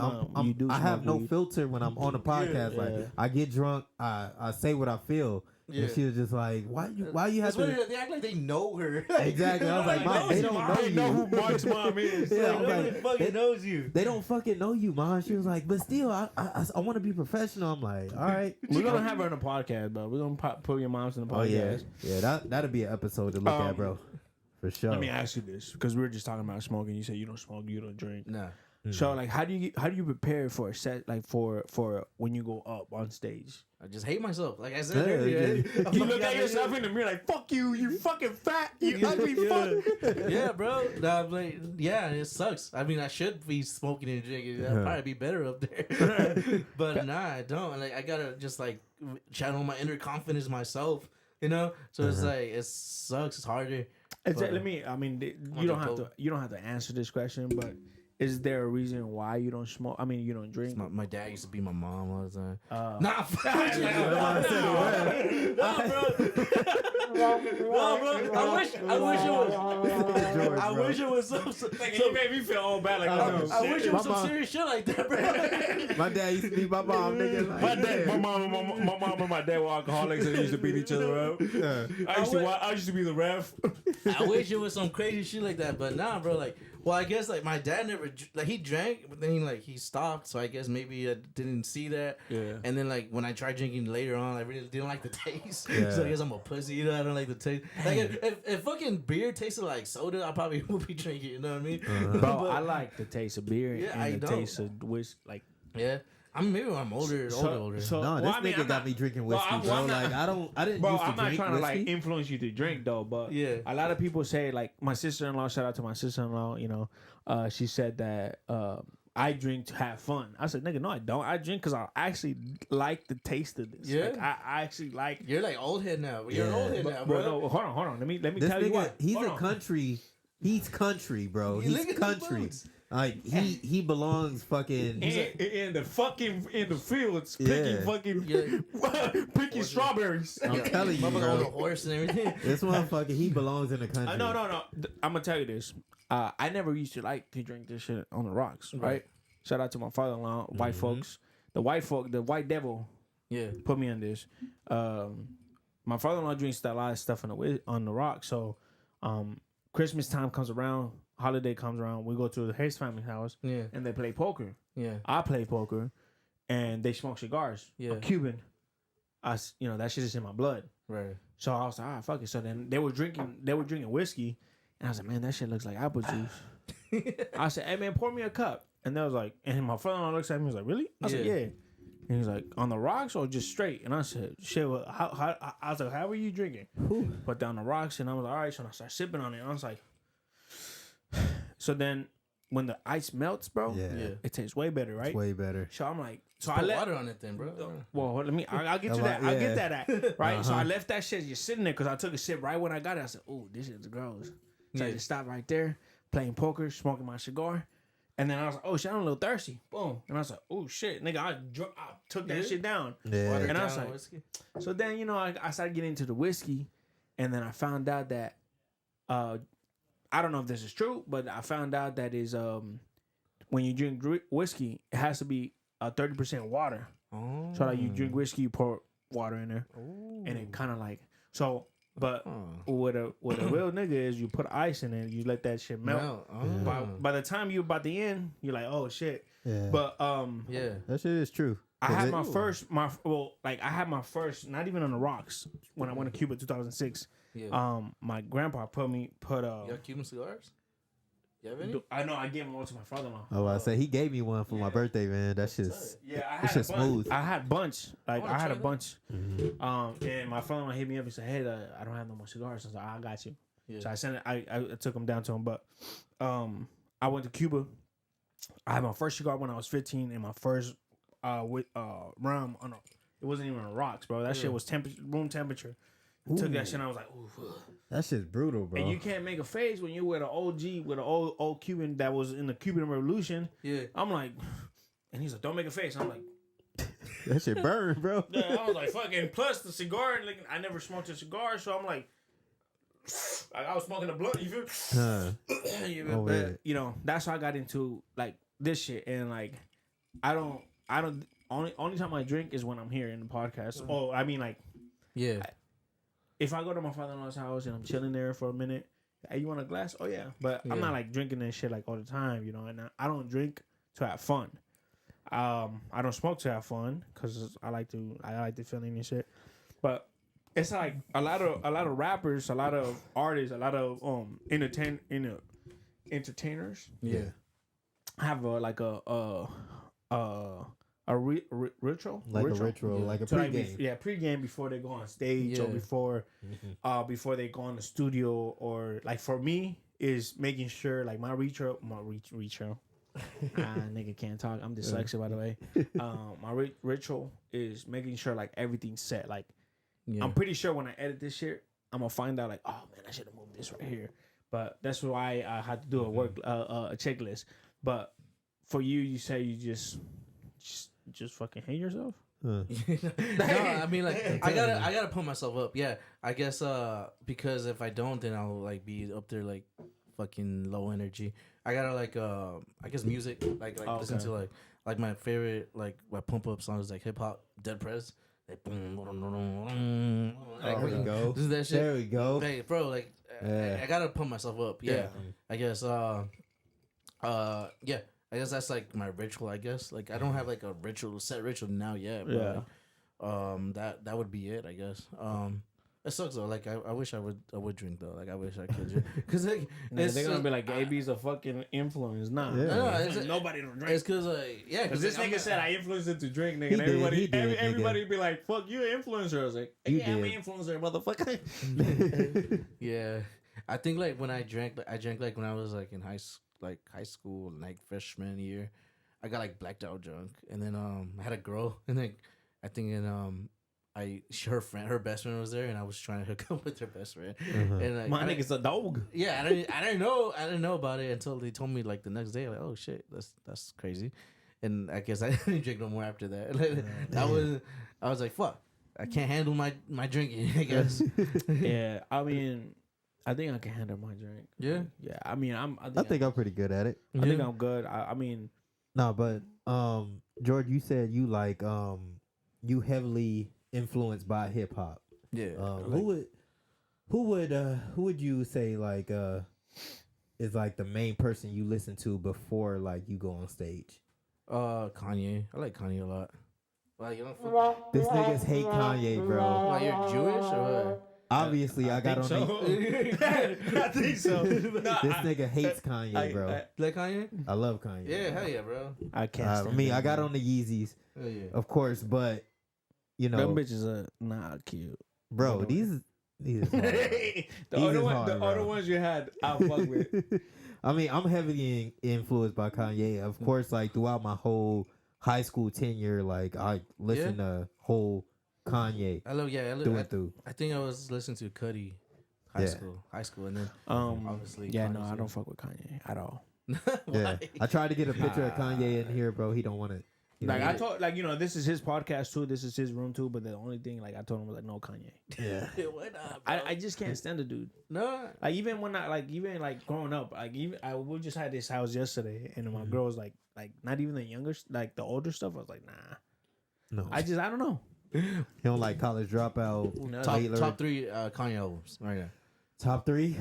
I have no weed. filter when I'm on the podcast. Like, I get drunk, I say what I feel. Yeah. And she was just like, why you have to... They act like they know her. Exactly. I was like, Mom, they don't know you. They know who Mark's mom is. Yeah, nobody fucking knows you. They don't fucking know you, Mom. She was like, but still, I want to be professional. I'm like, all right. We're going to have her in the podcast, bro. We're going to put your moms in the podcast. Oh, yeah. That'll be an episode to look at, bro. For sure. Let me ask you this, because we were just talking about smoking. You said you don't smoke, you don't drink. Nah. So like, how do you prepare for a set, like for when you go up on stage? I just hate myself, like I said earlier. You look at yourself in the mirror like, fuck you, you fucking fat, you ugly fuck. Yeah, bro. Nah, like, yeah, it sucks. I mean, I should be smoking and drinking. I'd probably be better up there. But nah, I don't. Like, I gotta just like channel my inner confidence myself, you know. So it's like it sucks. It's harder. You don't have to answer this question, but. Is there a reason why you don't smoke? I mean, you don't drink. My dad used to be my mom all the time. Nah, bro. I wish it was some. You made me feel all bad. Like, I wish it was some serious shit like that, bro. My dad used to be my mom, nigga. Like, my mom and my dad were alcoholics and they used to beat each other up. I used to be the ref. I wish it was some crazy shit like that, but nah, bro. Like, well, I guess like my dad never like he drank, but then he stopped. So I guess maybe I didn't see that. Yeah. And then like when I tried drinking later on, I really didn't like the taste. Yeah. So I guess I'm a pussy. You know, I don't like the taste. Like if fucking beer tasted like soda, I probably would be drinking. You know what I mean? Bro, I like the taste of beer and the don't. taste of whiskey. Like, yeah. I mean, maybe when I'm older. No, this nigga got me drinking whiskey, bro. Like, I didn't used to drink I'm not trying whiskey. to like influence you to drink though, but yeah, a lot of people say like my sister-in-law. Shout out to my sister-in-law. You know, she said that I drink to have fun. I said, nigga, no, I don't. I drink because I actually like the taste of this. Yeah, like, I actually like. You're like old head now. You're an old head now, bro. No, hold on. Let me this tell you what. He's country. He's country, bro. He's country. Like he belongs fucking in the fields picking picking strawberries. I'm telling you, bro. On the horse and everything. This motherfucker, he belongs in the country. No. I'm gonna tell you this. I never used to like to drink this shit on the rocks. Right. Shout out to my father-in-law, white folks. The white devil. Yeah. Put me on this. My father-in-law drinks a lot of stuff on the rock. So, Christmas time comes around. Holiday comes around, we go to his family's house, and they play poker. Yeah, I play poker, and they smoke cigars. Yeah, I'm Cuban. That shit is in my blood. Right. So I was like, fuck it. So then they were drinking whiskey, and I was like, man, that shit looks like apple juice. I said, hey man, pour me a cup. And they was like, and my father-in-law looks at me, he was like, really? I said, yeah. And he was like, on the rocks or just straight? And I said, shit. Well, I was like, how are you drinking? Put down the rocks, and I was like, all right. So I started sipping on it, and I was like. So then, when the ice melts, bro, it tastes way better, right? It's way better. So I'm like, put water on it then, bro. Well, let me. I'll get you that. I'll get that right. So I left that shit just sitting there because I took a sip right when I got it. I said, "Oh, this shit's gross." So I just stopped right there, playing poker, smoking my cigar, and then I was like, "Oh shit, I'm a little thirsty." Boom, and I was like, "Oh shit, nigga, I took that shit down." Yeah. And I was like, so then I started getting into the whiskey. and then I found out that I don't know if this is true, but I found out that is when you drink whiskey, it has to be 30% water. Oh. So like you drink whiskey, you pour water in there, and it kind of like so. But what a real nigga is, you put ice in it, you let that shit melt. By the time you about the end, you're like, oh shit. Yeah. But that shit is true. I had my first, not even on the rocks when I went to Cuba 2006. Yeah. My grandpa put you got Cuban cigars? You have any? I know. I gave them all to my father-in-law. Oh, I say he gave me one for my birthday, man. That's just I had smooth. I had bunch. Like I had a bunch. Mm-hmm. And my father-in-law hit me up and said, "Hey, I don't have no more cigars." I was like, "I got you." Yeah. So I sent it. I took them down to him. But I went to Cuba. I had my first cigar when I was 15, and my first rum on it wasn't even on rocks, bro. That shit was room temperature. I took that shit and I was like, ooh. That shit's brutal, bro. And you can't make a face when you with an OG, with an old Cuban that was in the Cuban Revolution. Yeah. I'm like, and he's like, don't make a face. I'm like, that shit burn, bro. Yeah, I was like, fucking. Plus the cigar, like, I never smoked a cigar, so I'm like I was smoking a blunt. You feel? You know, that's how I got into like this shit, and like I don't. Only time I drink is when I'm here in the podcast. Oh, I mean, like, yeah. If I go to my father-in-law's house and I'm chilling there for a minute, hey, you want a glass? Oh yeah, but I'm not like drinking that shit like all the time, you know. And I don't drink to have fun. I don't smoke to have fun because I like the feeling and shit. But it's like a lot of rappers, a lot of artists, a lot of entertainers. Yeah, have a ritual, like a pregame. Pregame before they go on stage or before they go on the studio, or like for me is making sure like my ritual. Nigga can't talk. I'm dyslexic, by the way. My ritual is making sure like everything's set. Like I'm pretty sure when I edit this shit, I'm gonna find out like, oh man, I should have moved this right here. But that's why I had to do a checklist. But for you say you just fucking hate yourself? No, I mean like I gotta put myself up. Yeah, I guess because if I don't, then I'll like be up there like fucking low energy. I gotta like I guess music like listen to like my favorite like my pump up songs like hip hop Dead Prez. Like boom, there we go. This is that shit. There we go. Hey, bro, like I gotta pump myself up. Yeah. I guess yeah. I guess that's like my ritual. I guess like I don't have like a set ritual now yet. But, that would be it. I guess. It sucks though. Like I wish I would drink though. Like I wish I could drink because like they're gonna be like AB's a fucking influence. Nah, nobody don't drink. It's because because this nigga said I influenced him to drink, nigga. And everybody be like, "Fuck you, influencer." I was like, "I'm an influencer, motherfucker." Yeah, I think like when I drank like when I was like in high school, like freshman year, I got like blacked out drunk, and then I had a girl, and then I think her best friend was there, and I was trying to hook up with her best friend. And like, my nigga's a dog. Yeah, I didn't know about it until they told me like the next day. Like, oh shit, that's crazy. And I guess I didn't drink no more after that. Like, I was like, fuck, I can't handle my drinking. I guess. Yeah, I mean, I think I can handle my drink. Yeah, I mean, I think I'm pretty good at it. I think I'm good. I mean, no, but George, you said you like you heavily influenced by hip hop. Yeah. Who would you say like is like the main person you listen to before like you go on stage? Kanye. I like Kanye a lot. Well, you don't. This niggas hate Kanye, bro. Why, you're Jewish or what? Obviously, I got on. I think so. This nigga hates Kanye, bro. Like Kanye? I love Kanye. Yeah, hell yeah, bro. I can't. I got on the Yeezys, of course, but you know, them bitches are not cute, bro. These the other ones you had, I fuck with. I mean, I'm heavily influenced by Kanye. Of course, like throughout my whole high school tenure, like I listened to whole Kanye. Through. I think I was listening to Cudi high school, and then obviously. Yeah, no, I don't fuck with Kanye at all. Yeah, I tried to get a picture of Kanye in here, bro. He don't want it. Like I told, like this is his podcast too. This is his room too. But the only thing, like I told him was like, no Kanye. Yeah. Why not, bro? I just can't stand the dude. No. Like even when like growing up, like we just had this house yesterday, and my girl was like not even the younger, like the older stuff. I was like, nah. No. I don't know. You don't like College Dropout. No. Taylor. Top 3 Kanye albums right now. Top 3.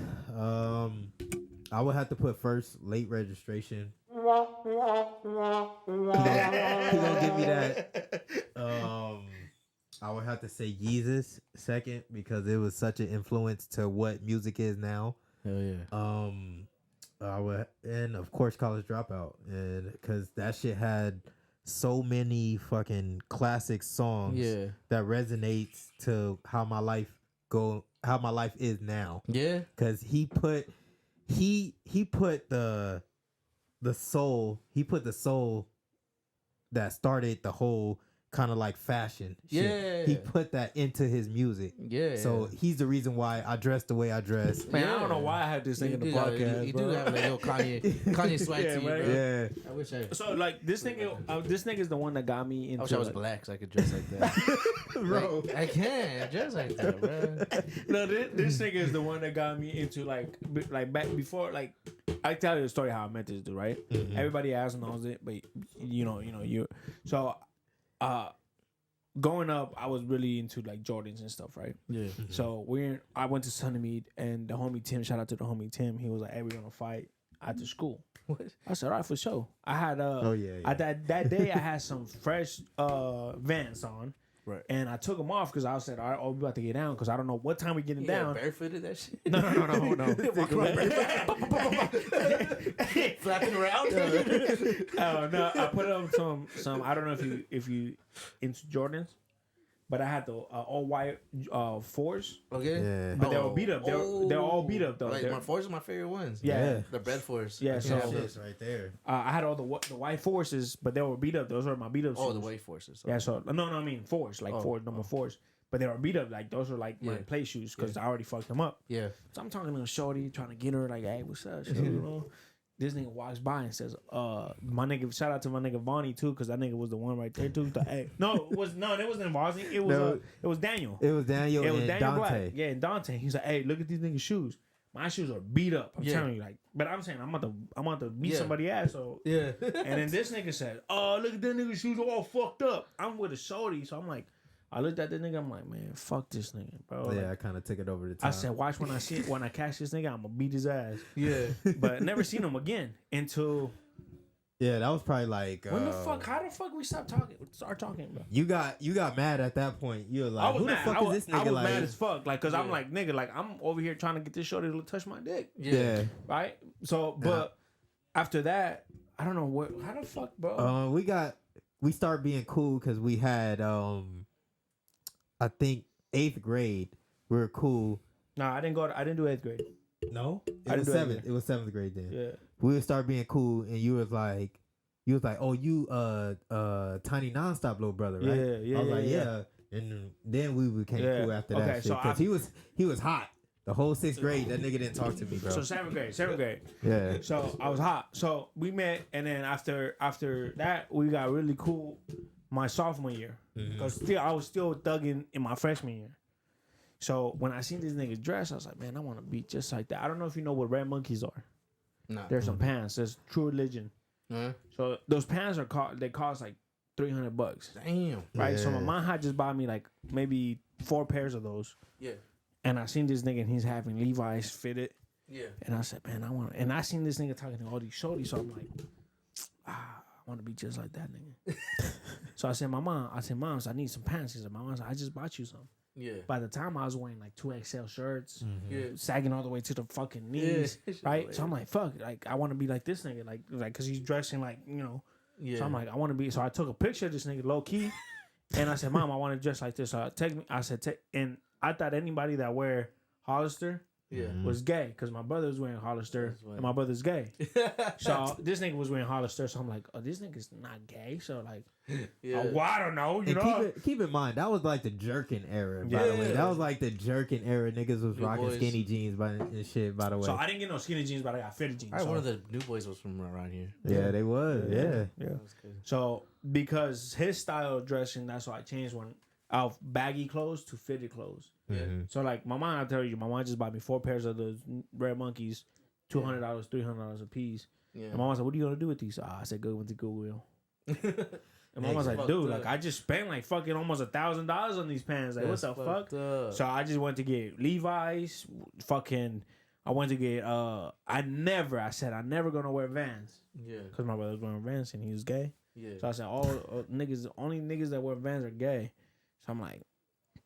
I would have to put first Late Registration. He gonna give me that. I would have to say Yeezus second because it was such an influence to what music is now. Hell yeah. I would, and of course College Dropout, and because that shit had so many fucking classic songs that resonates to how my life is now. Yeah, because he put the soul that started the whole kind of like fashion shit. Yeah, he put that into his music. Yeah, so he's the reason why I dress the way I dress. Man, I don't know why I had this thing in the podcast. You do have a little Kanye swag to you, bro. Yeah. I wish I. So like this nigga is the one that got me into. I wish I was black so I could dress like that, bro. Like, I can't dress like that, bro. No, this nigga is the one that got me into like back before like. I tell you the story how I met this dude, right? Mm-hmm. Everybody else knows it, but you. So, growing up, I was really into like Jordans and stuff, right? Yeah. Mm-hmm. So I went to Sunnymead, and the homie Tim, shout out to the homie Tim, he was like, "Hey, we're gonna fight after school." What? I said, "All right, for sure." I had that day I had some fresh Vans on. Right. And I took them off because I said, all right, we about to get down because I don't know what time we getting down. Barefooted that shit? No. Flapping around? Oh, no. I put on some, I don't know if you into Jordans, but I had the all white fours. Okay. Yeah. But they were beat up. They're all beat up though. Like, my fours are my favorite ones. Yeah. The bread fours. Yeah, so this right there. I had all the white forces, but they were beat up. Those were my beat up shoes. Oh, the white forces. Yeah, so no, I mean fours, like number fours. But they were beat up. Like those were like my play shoes because I already fucked them up. Yeah. So I'm talking to a shorty, trying to get her like, hey, what's up? This nigga walks by and says, my nigga, shout out to my nigga Vonnie too, because that nigga was the one right there too. Hey. It wasn't Vonnie. It was Daniel. It was Daniel and Daniel Dante. Black. Yeah, and Dante. He's like, hey, look at these niggas' shoes. My shoes are beat up. I'm telling you, like, but I'm saying I'm about to beat somebody's ass. So and then this nigga said, "Oh, look at that nigga's shoes are all fucked up." I'm with a shorty, so I'm like, I looked at the nigga. I'm like, man, fuck this nigga, bro. Yeah, like, I kind of took it over the top. I said, watch when I catch this nigga, I'm gonna beat his ass. Yeah, but never seen him again until. Yeah, that was probably like when the fuck? How the fuck we start talking, bro? You got mad at that point. You were like, who mad. the fuck is this nigga? I was mad as fuck, like, cause I'm like, nigga, like I'm over here trying to get this shorty to touch my dick. Yeah. Right. So, but after that, I don't know how the fuck, bro. We started being cool because we had I think 8th grade. We were cool. Nah, I didn't do 8th grade. No, it was 7th. It was 7th grade then. Yeah. We would start being cool, and you was like, oh, you Tiny Nonstop little brother, right? Yeah. I was like, yeah. And then we became cool after that shit because he was hot. The whole 6th grade, that nigga didn't talk to me, bro. So 7th grade. Yeah. So I was hot. So we met, and then after that, we got really cool my sophomore year. Because I was still thugging in my freshman year. So when I seen this nigga dress, I was like, man, I want to be just like that. I don't know if you know what red monkeys are. No. There's some pants. There's True Religion. So those pants cost like $300. Damn. Right. Yeah. So my mom had just bought me like maybe 4 pairs of those. Yeah. And I seen this nigga and he's having Levi's fitted. Yeah. And I said, man, and I seen this nigga talking to all these shorties. So I'm like, I want to be just like that nigga. So I said, Mom, so I need some pants. She said, Mom, I just bought you some. Yeah. By the time I was wearing like 2XL shirts, sagging all the way to the fucking knees, right? So I'm like, fuck, like I want to be like this nigga, like because he's dressing like Yeah. So I'm like, I want to be. So I took a picture of this nigga low key, and I said, Mom, I want to dress like this. So and I thought anybody that wear Hollister was gay because my brother was wearing Hollister and my brother's gay. So this nigga was wearing Hollister, so I'm like, oh, this nigga's not gay. So like, well, I don't know, you know. Keep in mind that was like the jerking era. By the way, that was like the jerking era. Niggas was rocking skinny jeans and shit. By the way, so I didn't get no skinny jeans, but I got fitted jeans. One of the new boys was from around here. Yeah, they was. Yeah. That was good. So because his style of dressing, that's why I changed out baggy clothes to fitted clothes. Yeah. So like my mom, I tell you, my mom just bought me 4 pairs of those Red Monkeys, $200, $300 a piece. Yeah. And my mom said, "What are you gonna do with these?" I said, "Go with the Goodwill." And my mom's like, "Dude, like I just spent like fucking almost $1,000 on these pants. Like what the fuck?" So I just went to get Levi's. Fucking, I went to get. I said I never gonna wear Vans. Yeah. Because my brother was wearing Vans and he was gay. Yeah. So I said only niggas that wear Vans are gay. So I'm like,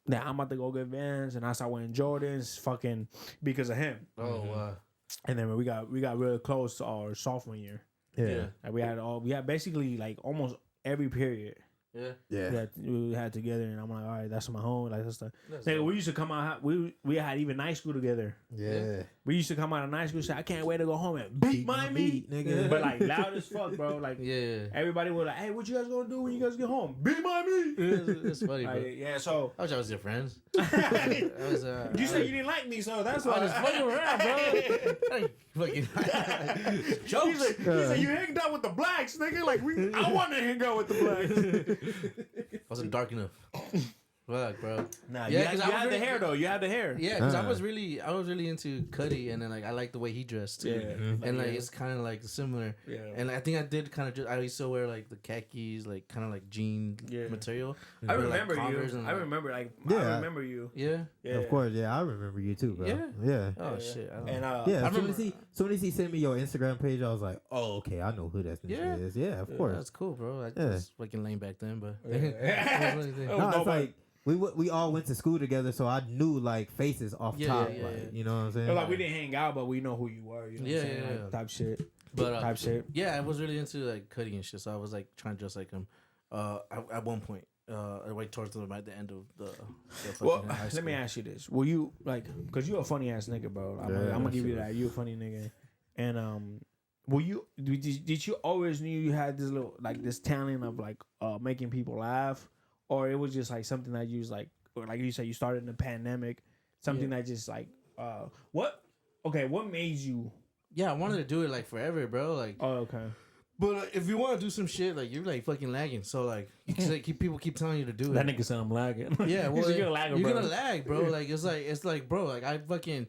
now I'm about to go get Vans, and I started wearing Jordans, fucking because of him. Oh wow! And then we got really close to our sophomore year. Yeah, like we had basically like almost every period. Yeah. We had together, and I'm like, all right, that's my home. Like that's the nigga. We used to come out. We had even night school together. Yeah. We used to come out of night school and say, I can't wait to go home and beat my meat, nigga. But like loud as fuck, bro. Like everybody was like, hey, what you guys gonna do when you guys get home? Beat my meat. It's funny, bro. Yeah. So I wish I was your friends. You said you didn't like me, so that's why I was fucking around, bro. Fucking jokes. He said you hanged out with the blacks, nigga. Like I want to hang out with the blacks. Wasn't dark enough. Fuck, bro. Nah, you had the hair though. You had the hair. Yeah, because I was really into Cuddy, and then like I like the way he dressed too. Yeah, and like it's kind of like similar. Yeah, and I think I did kind of. I used to wear like the khakis, like kind of like jean material. I remember you. I remember I remember you. Yeah, of course. Yeah, I remember you too, bro. Yeah. Oh shit. And as soon as he sent me your Instagram page, I was like, oh okay, I know who that is. Yeah, of course. That's cool, bro. I was fucking lame back then, but no, it's like. We all went to school together, so I knew like faces off top. Like, you know what I'm saying? Like we didn't hang out, but we know who you were. You know what I'm saying? Like, type shit. But type shit. Yeah, I was really into like Cuddy and shit, so I was like trying to dress like him. At one point, right towards the end of the well, let me ask you this: were you like, because you're a funny ass nigga, bro? I'm gonna give you that. You a funny nigga, and were you? Did you always knew you had this little like this talent of like making people laugh? Or it was just like something that you was like, or like you said, you started in the pandemic, something that just like, what made you? Yeah, I wanted to do it like forever, bro. Like, oh, okay. But if you want to do some shit, like you're like fucking lagging. So like, people keep telling you to do it. That nigga said I'm lagging. Yeah, well, you're gonna lag, bro. Like it's like, bro. Like I fucking.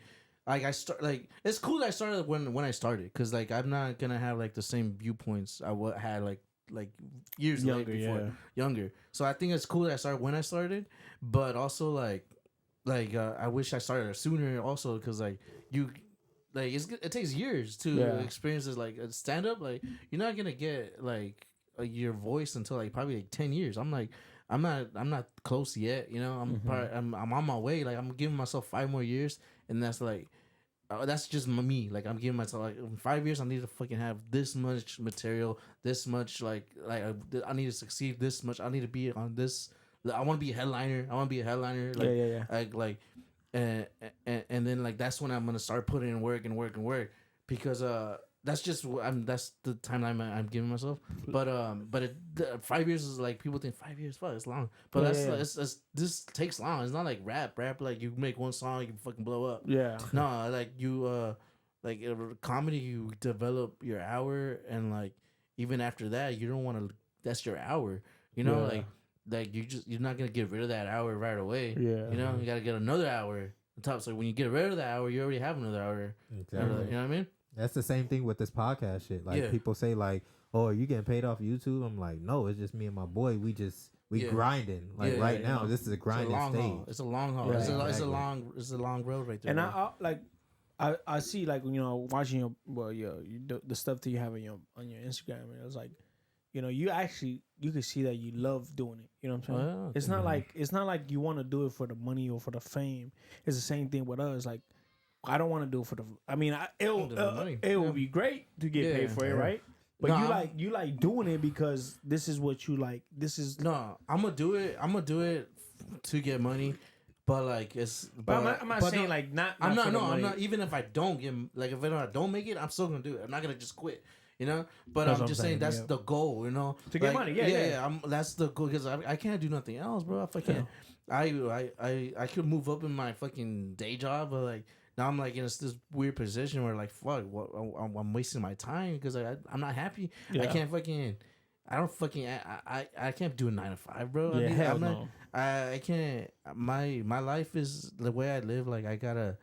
Like I start like it's cool that I started when I started because like I'm not gonna have like the same viewpoints I had like years younger. So I think it's cool that I started when I started, but also like I wish I started sooner also because like it takes years to experience this like a stand up. Like you're not gonna get like your voice until like probably like 10 years. I'm not close yet, you know. I'm on my way. Like I'm giving myself 5 more years, and that's like. That's just me. Like I'm giving myself like in 5 years I need to fucking have this much material, this much like I need to succeed this much. I need to be on this. I want to be a headliner. Like and then like that's when I'm gonna start putting in work because that's just that's the timeline I'm giving myself. But 5 years is like people think 5 years, fuck, it's long. But this takes long. It's not like rap like you make one song you can fucking blow up. Yeah. No, like you like comedy you develop your hour and like even after that you don't want to. That's your hour. You know like you're not gonna get rid of that hour right away. Yeah. You know you gotta get another hour on top. So when you get rid of that hour, you already have another hour. Exactly. You know what I mean? That's the same thing with this podcast shit. Like people say like, "Oh, are you getting paid off YouTube?" I'm like, "No, it's just me and my boy. We grinding. Like now, this is a grinding stage. It's a long haul. It's a long road right there. And I see like watching the stuff that you have on your Instagram, and it was like, you can see that you love doing it. You know what I'm saying? Oh, yeah. It's not like you want to do it for the money or for the fame. It's the same thing with us. Like. I don't want to do it for the. I mean, it would be great to get paid for it, right? But you like doing it because this is what you like. This is no. I'm gonna do it. I'm gonna do it to get money, But like it's. But I'm not saying like not. I'm not. for the No, I'm money. not. Even if I don't get like if I don't make it, I'm still gonna do it. I'm not gonna just quit. You know. But That's I'm what just I'm saying saying, that's yeah. the goal. You know. To get money, yeah. That's the goal because I can't do nothing else, bro. If I can't, I could move up in my fucking day job, but like now I'm like in this weird position where like fuck, what I'm wasting my time because I'm not happy. Yeah. I can't fucking. I don't fucking. I can't do a 9 to 5, bro. Yeah, hell I'm not, no. I can't. My life is the way I live. Like I gotta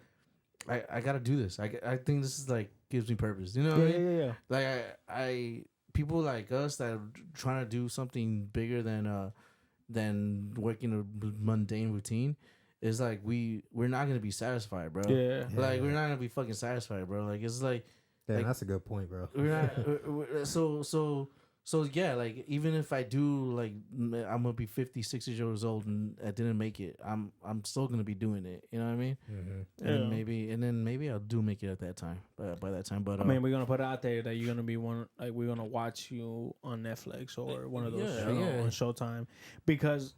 do this. I think this is like gives me purpose. You know what I mean? Yeah. Like I people like us that are trying to do something bigger than working a mundane routine. Is like we're not gonna be satisfied, bro. Yeah. Like we're not gonna be fucking satisfied, bro. Like it's like. Damn, Like, that's a good point, bro. we're not, so yeah, like even if I do like I'm gonna be 50, 60 years old and I didn't make it, I'm still gonna be doing it. You know what I mean? Mm-hmm. And then maybe I'll do make it at that time. By that time, but I mean, we're gonna put it out there that you're gonna be one. Like we're gonna watch you on Netflix or one of those on Showtime, because,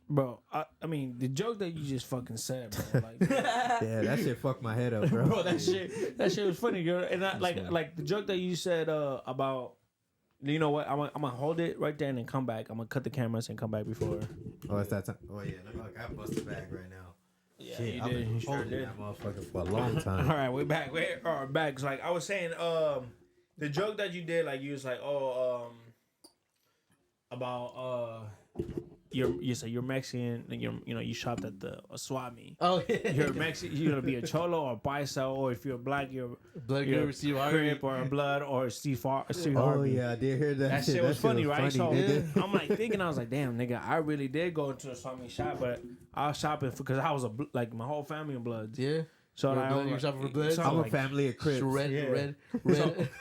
bro. I mean, the joke that you just fucking said, bro. Like, Yeah, that shit fucked my head up, bro. bro, that shit was funny, girl. And I, like the joke that you said about. You know what? I'm gonna hold it right there and then come back. I'm gonna cut the cameras and come back before. Oh, it's that time. Oh yeah, look, I busted back right now. Yeah, Shit, you I've did. been You sure holding did. that motherfucker for a long All time. right, we're back. We are back. So, like I was saying, the joke that you did, like you was like, about you say you're Mexican and you shopped at the swap meet. oh yeah, You're Mexican. You're gonna be a cholo or a paisa, or if you're black, you're Blood you're Group, Steve Harvey. Crip or a blood or Steve Oh Harvey. yeah, I did hear that. That shit was funny, right? So nigga. I'm like thinking, I was like, damn, nigga, I really did go into a swap meet shop, but I was shopping because I was like my whole family in Bloods. Yeah. So like, Blood, you're shopping for Blood? so I'm like, a family of Crips. Red.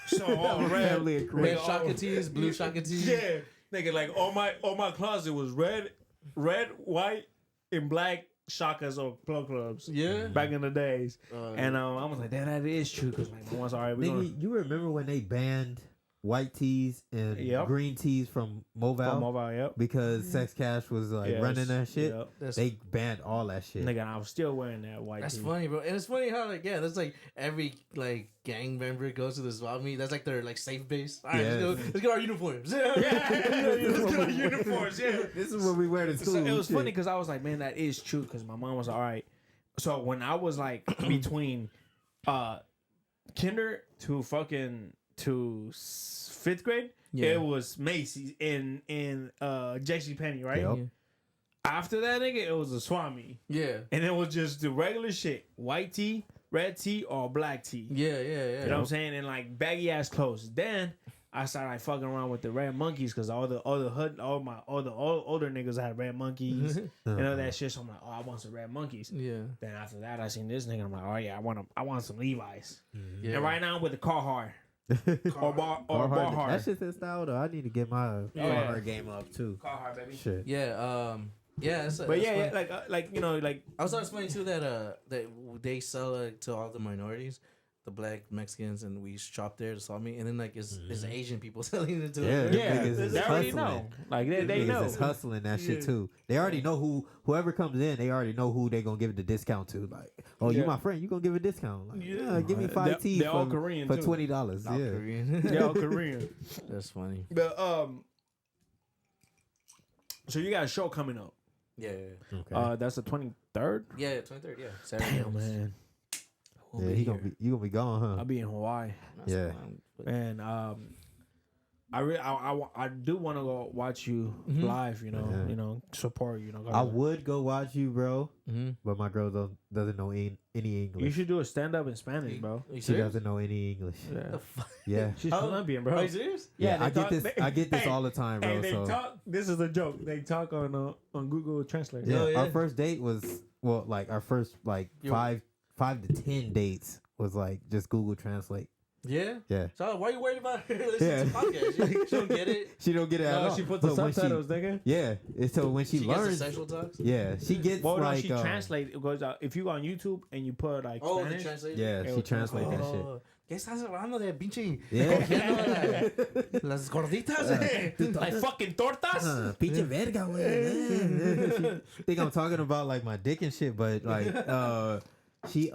So all red, Family of Red Crips. Shaka tees, blue Shaka tees. yeah, nigga, like all my closet was red, white, and black shakas or plug clubs. Yeah. Back in the days, and I was like, damn, that is true because like once all right, we gonna Nigga, you remember when they banned white tees and Yep. green tees from Mobile? from mobile, yep. Because Sex Cash was like Yes. running that shit. Yep. They banned all that shit. Nigga, I was still wearing that white. That's tee. funny, bro. And it's funny how like that's like every like gang member goes to the swap meet. That's like their like safe base. All right, Yeah. let's get our uniforms. Yeah, let's get our uniforms. Yeah. This is what we wear to school. So it was shit. funny because I was like, man, that is true. Because my mom was like, all right. So when I was like between kinder to fucking to fifth grade, Yeah. it was Macy's in JC Penney, right? Yep. Yeah. After that, nigga, it was a Swami, Yeah. and it was just the regular shit: white tee, red tee, or black tee. Yeah. You know what I'm saying? And like baggy ass clothes. Then I started like fucking around with the red monkeys because all the older niggas had red monkeys and all that shit. So I'm like, oh, I want some red monkeys. Yeah. Then after that, I seen this nigga. I'm like, oh yeah, I want some Levi's. Yeah. And right now I'm with the Carhartt or Carhartt. Barhart. That shit's in style though. I need to get my Yeah. Carhartt game up too. Carhartt, baby. Shit. Yeah. Yeah. That's, But that's yeah, funny. like you know, like I was always funny too that they sell to all the minorities, the black Mexicans, and we shop there to swap meet, and then like it's Asian people selling it to Yeah, us. them yeah, niggas is they already hustling. know. Like they Niggas know. is hustling that shit too. They already know whoever comes in. They already know who they gonna give the discount to. Like, oh, you Yeah. my friend, you gonna give a discount? Like, Yeah. give me They're- 5 teas they're all for Korean, for too. $20. All Yeah, Korean. They're all Korean. That's funny. But so you got a show coming up. Yeah. okay. That's the 23rd. Yeah. 23rd. Yeah. Saturday. Damn, man. Yeah, you gonna be gone, huh? I'll be in Hawaii, That's Yeah. fine. But- and I do want to go watch you live. You know, Yeah. support. I would go watch you, bro, Mhm. but my girl doesn't know any English. You should do a stand up in Spanish, bro. Are you She serious? doesn't know any English. Yeah, Yeah, she's Oh, Colombian, bro. Are you serious? yeah. they I get talk- this. they- I get this hey, all the time, bro. Hey, they so talk. This is a joke. They talk on Google Translate. yeah, Oh, yeah. our first date was like our first like Yo. 5 to 10 dates was like just Google Translate. Yeah. Yeah. So why are you worried about her listening to podcasts? She don't get it. She don't get it at No, all. she puts But the when subtitles, nigga. Yeah, and so when she, She gets the learns, sexual talks. yeah, she gets Well, no, like she translate. It goes out if you go on YouTube and you put like Oh, Spanish. the translation. yeah, It she will translate that Oh, shit. ¿Qué estás hablando de pinche? Yeah. Las gorditas. Like fucking tortas. Pinche verga, güey. Think I'm talking about like my dick and shit, but like she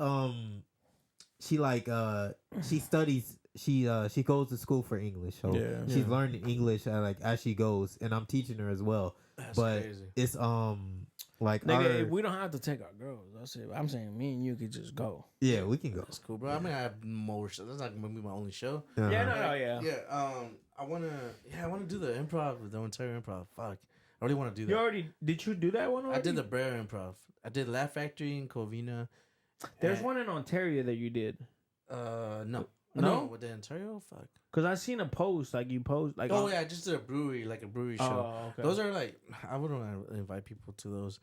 studies. She goes to school for English, so she's learning English as she goes, and I'm teaching her as well. That's but crazy. It's like Nigga, we don't have to take our girls. That's it. I'm saying me and you could just go. Yeah, we can go. That's cool, bro. I mean, I have more shows. That's not gonna be my only show. Uh-huh. Yeah. I wanna do the improv, the entire improv. Fuck, I really want to do that. Did you do that one already? I did the Brer improv. I did Laugh Factory in Covina. There's one in Ontario that you did. No, with the Ontario, fuck. Cause I seen a post like you post like. Oh yeah, I just did a brewery show. Oh, okay. Those are like I wouldn't want to invite people to those,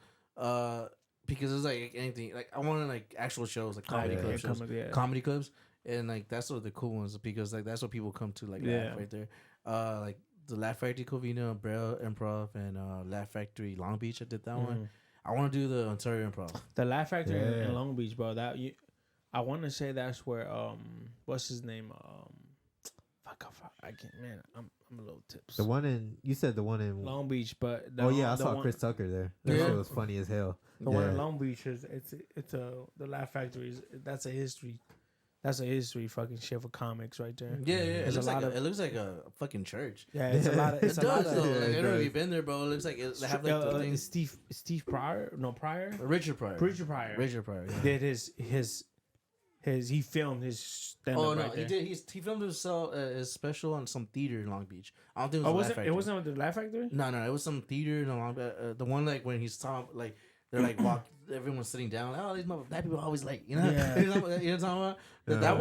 because it's like anything. Like I want to like actual shows, like comedy comedy clubs, and like that's what the cool ones because like that's what people come to like laugh right there. Like the Laugh Factory Covina, Braille Improv, and Laugh Factory Long Beach. I did that one. I want to do the Ontario Improv. The Laugh Factory in Long Beach, bro. I want to say that's where what's his name fuck I can't man I'm a little tips. The one in Long Beach, but I saw Chris Tucker there. That shit was funny as hell. The one in Long Beach is the Laugh Factory that's a history fucking shit for comics right there. Yeah. It looks like a fucking church. Yeah, it's a lot of. It's it does though. Like, I don't know if you've been there, bro. It looks like they have like the things. Steve Pryor, no Pryor, Richard Pryor. Yeah. Did his he filmed his stand-up. Oh no, right there. he did. He filmed his special on some theater in Long Beach. I don't think it wasn't with the Laugh Factory. No, it was some theater in Long Beach. The one like when he's talking like. They're like everyone's sitting down. Like, oh, these black people are always late. You know, you know what I'm talking about? That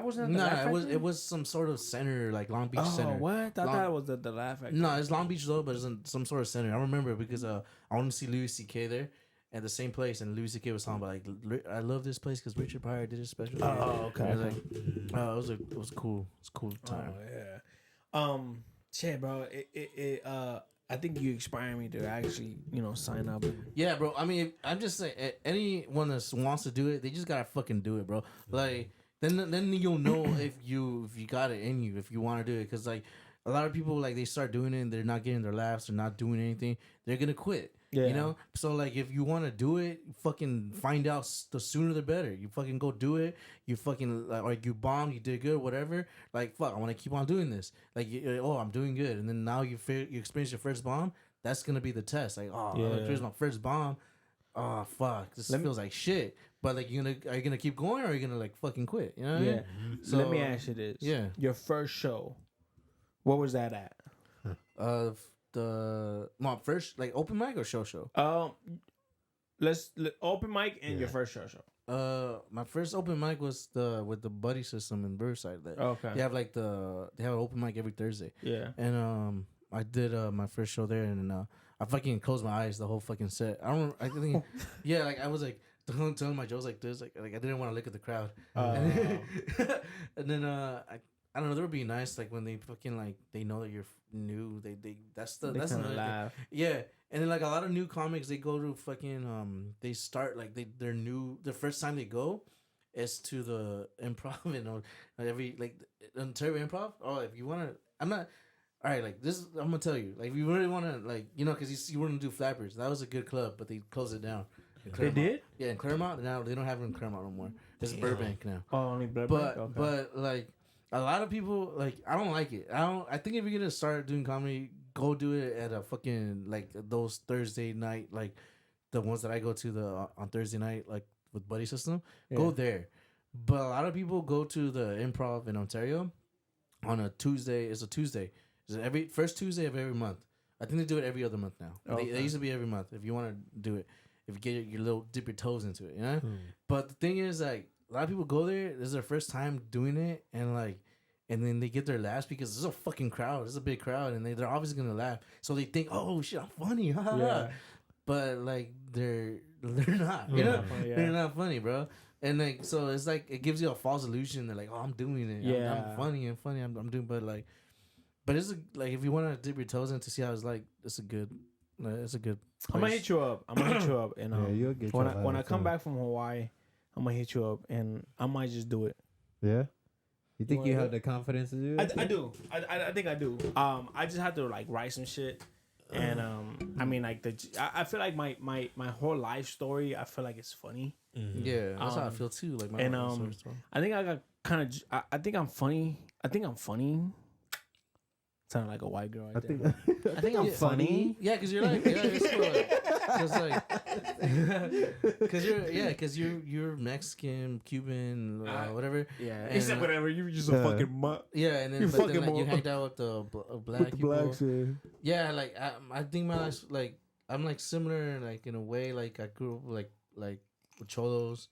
wasn't. No, it was some sort of center, like Long Beach Center. Oh, what? I thought that was the Laugh Factory. No, it's Long Beach though, but it's in some sort of center. I remember because I wanted to see Louis C.K. there at the same place, and Louis C.K. was talking about like I love this place because Richard Pryor did his special. Oh, okay. And it was like, it was cool. It was a cool time. Oh yeah. Shit, bro. I think you inspired me to actually, sign up. Yeah, bro. I mean, I'm just saying, anyone that wants to do it, they just gotta fucking do it, bro. Like, then you'll know if you got it in you, if you want to do it, because like a lot of people like they start doing it, and they're not getting their laughs, they're not doing anything, they're gonna quit. Yeah. You know, so like if you want to do it, fucking find out the sooner the better. You fucking go do it. You fucking like you bombed, you did good, whatever. Like fuck, I want to keep on doing this. Like I'm doing good, and then now you experience your first bomb. That's gonna be the test. Like I experienced my first bomb. Oh fuck, this feels like shit. But like are you gonna keep going or are you gonna like fucking quit? You know what I mean? So let me ask you this. Yeah, your first show, what was that at? My first like open mic or show. Let's open mic and your first show. My first open mic was with the buddy system in Burnside. Okay. They have they have an open mic every Thursday. Yeah. And I did my first show there, and I fucking closed my eyes the whole fucking set. I think yeah, like I was like telling my jokes like this, like I didn't want to look at the crowd. And then I don't know. They would be nice, like when they fucking like they know that you're new. That's another laugh. Yeah, and then like a lot of new comics, they go to fucking they start like they're new. The first time they go is to the improv and every like Ontario Improv. Oh, if you wanna, I'm not. All right, like this. I'm gonna tell you, like if you really wanna, like because you want to do Flappers. That was a good club, but they closed it down. They did? Yeah, in Claremont. Now they don't have it in Claremont no more. It's Burbank now. Oh, only Burbank. Okay. But like. A lot of people like I don't like it. I think if you're gonna start doing comedy, go do it at a fucking like those Thursday night, like the ones that I go to on Thursday night, like with Buddy System. Yeah. Go there. But a lot of people go to the Improv in Ontario on a Tuesday. It's a Tuesday. It's every first Tuesday of every month. I think they do it every other month now. Okay. They used to be every month. If you want to do it, if you get your little dip your toes into it, you know. But the thing is, like. A lot of people go there. This is their first time doing it, and then they get their laughs because there's a fucking crowd. It's a big crowd, and they're obviously gonna laugh. So they think, "Oh shit, I'm funny." Yeah. But like they're not. You know, they're not funny, bro. And like so, it's like it gives you a false illusion. They're like, "Oh, I'm doing it. I'm funny. I'm doing." But it's like if you want to dip your toes in to see how it's like, it's a good. Place. I'm gonna hit you up. And you'll get when I come back from Hawaii. I'm gonna hit you up and I might just do it. Yeah. You think you have the confidence to do it? I do. I think I do. I just have to like write some shit, and I mean like I feel like my whole life story. I feel like it's funny. Mm-hmm. Yeah, that's how I feel too. Like my I think I got kind of. I think I'm funny. I think I'm funny. Sounded like a white girl. I think I'm funny. Yeah, because you're like, because you're Mexican, Cuban, whatever. Yeah, except whatever. You're just a fucking mutt. Yeah, and then you hanged out with the black people. Blacks, yeah, like I think my life, like I'm like similar, like in a way, like I grew up like with cholos.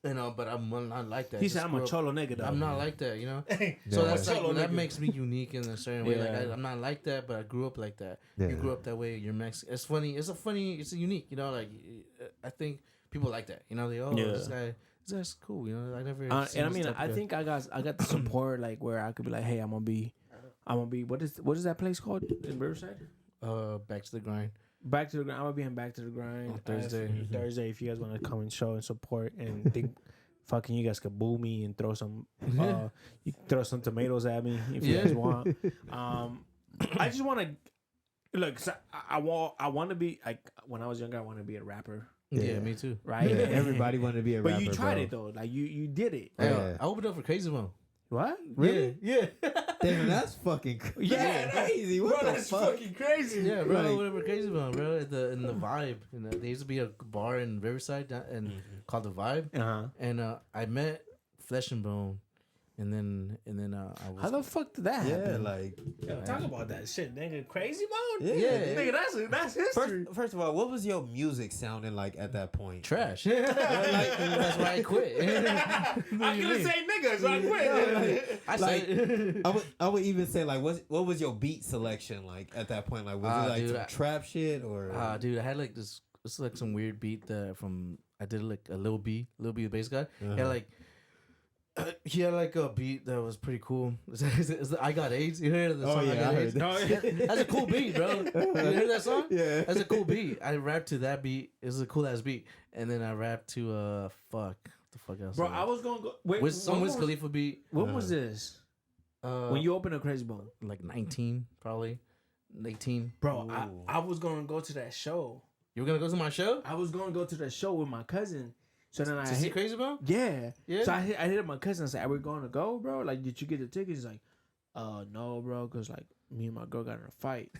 You know, but I'm not like that. He said I'm a cholo nigga, though. I'm not like that, you know? So that's like, that makes me unique in a certain way. Like, I'm not like that, but I grew up like that. Yeah. You grew up that way, you're Mexican. It's funny. It's a unique, you know? Like, I think people like that. You know, this guy's cool, you know? I never... and I mean, I think I got the support, like, where I could be like, hey, I'm gonna be, what is that place called in Riverside? Back to the Grind. Back to the grind. I'm gonna be in Back to the Grind on Thursday. Thursday, if you guys want to come and show and support and think, fucking, you guys could boo me and throw some, you throw some tomatoes at me if you guys want. I just want to look. So I want to be like when I was younger. I wanted to be a rapper. Yeah, me too. Right? Yeah, everybody wanted to be a rapper. But you tried it though. Like you did it. Yeah. I opened up for Crazy Mo. What? Really? Yeah. Damn, that's fucking crazy. Yeah, crazy. What bro, the that's fuck? fucking crazy. Yeah, bro. I went up for Crazy Mo, bro. In the Vibe. There used to be a bar in Riverside called the Vibe. And I met Flesh and Bone. And then I was... How the fuck did that happen? Yeah, like... talk about that shit, nigga. Crazy Bone? Yeah. Nigga, that's history. First of all, what was your music sounding like at that point? Trash. That's why I quit. I couldn't say nigga, so I quit. I would even say, like, what was your beat selection like at that point? Like, was it like some trap shit or... dude, I had like this... It's like some weird beat from... I did like a Lil B, the bass guy. He had like a beat that was pretty cool. It's I Got AIDS. You heard the song? I Got AIDS? That's a cool beat, bro. You heard that song? Yeah. That's a cool beat. I rapped to that beat. It was a cool ass beat. And then I rapped to what the fuck else? Bro, I was gonna go with some Wiz Khalifa beat. When was this? When you opened a Crazy Bone? Like 19, probably. 18. Bro, I was gonna go to that show. You were gonna go to my show? I was gonna go to the show with my cousin. So then I see Crazy Bone? Yeah. So I hit my cousin and said, "Are we going to go, bro? Like, did you get the tickets?" He's like, no, bro, because like me and my girl got in a fight."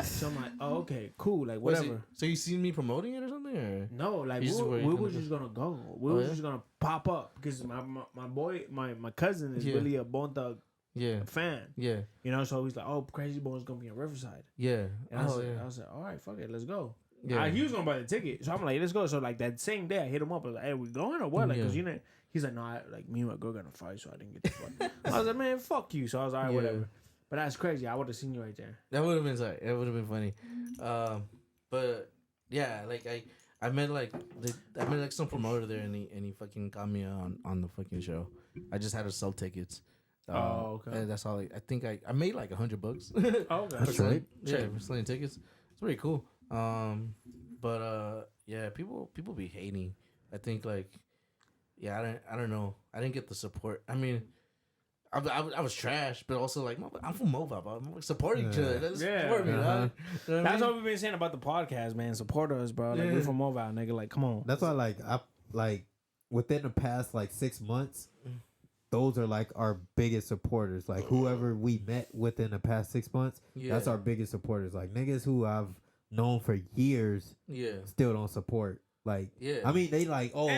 So I'm like, "Oh, okay, cool, like whatever." So you seen me promoting it or something? Or? No, like we were just gonna go. We were just gonna pop up because my boy, my cousin is really a Bone Thug fan. Yeah. You know, so he's like, "Oh, Crazy Bone's gonna be in Riverside." Yeah. And I was like, "All right, fuck it, let's go." Yeah. He was gonna buy the ticket, so I'm like, "Let's go." So like that same day, I hit him up. I was like, "Hey, we going or what?" Like, cause he's like, "No, like me and my girl got in a fight, so I didn't get the fuck." I was like, "Man, fuck you." So I was like, "All right, whatever." But that's crazy. I would have seen you right there. That would have been tight. That would have been funny. But yeah, like I met like some promoter there, and he fucking got me on the fucking show. I just had to sell tickets. Okay. And that's all. I think I made like $100. Oh, okay. That's right. Yeah, for selling tickets. It's pretty cool. But yeah, people be hating. I think like, yeah, I don't know. I didn't get the support. I mean, I was trash, but also like, I'm from Mobile. I'm supporting each other. Support me, dog. You know That's what we've been saying about the podcast, man. Support us, bro. Like we're from Mobile, nigga. Like, come on. That's why, like within the past like 6 months, those are like our biggest supporters. Like whoever we met within the past 6 months, that's our biggest supporters. Like niggas who I've known for years, still don't support. Like, I mean, they like, oh,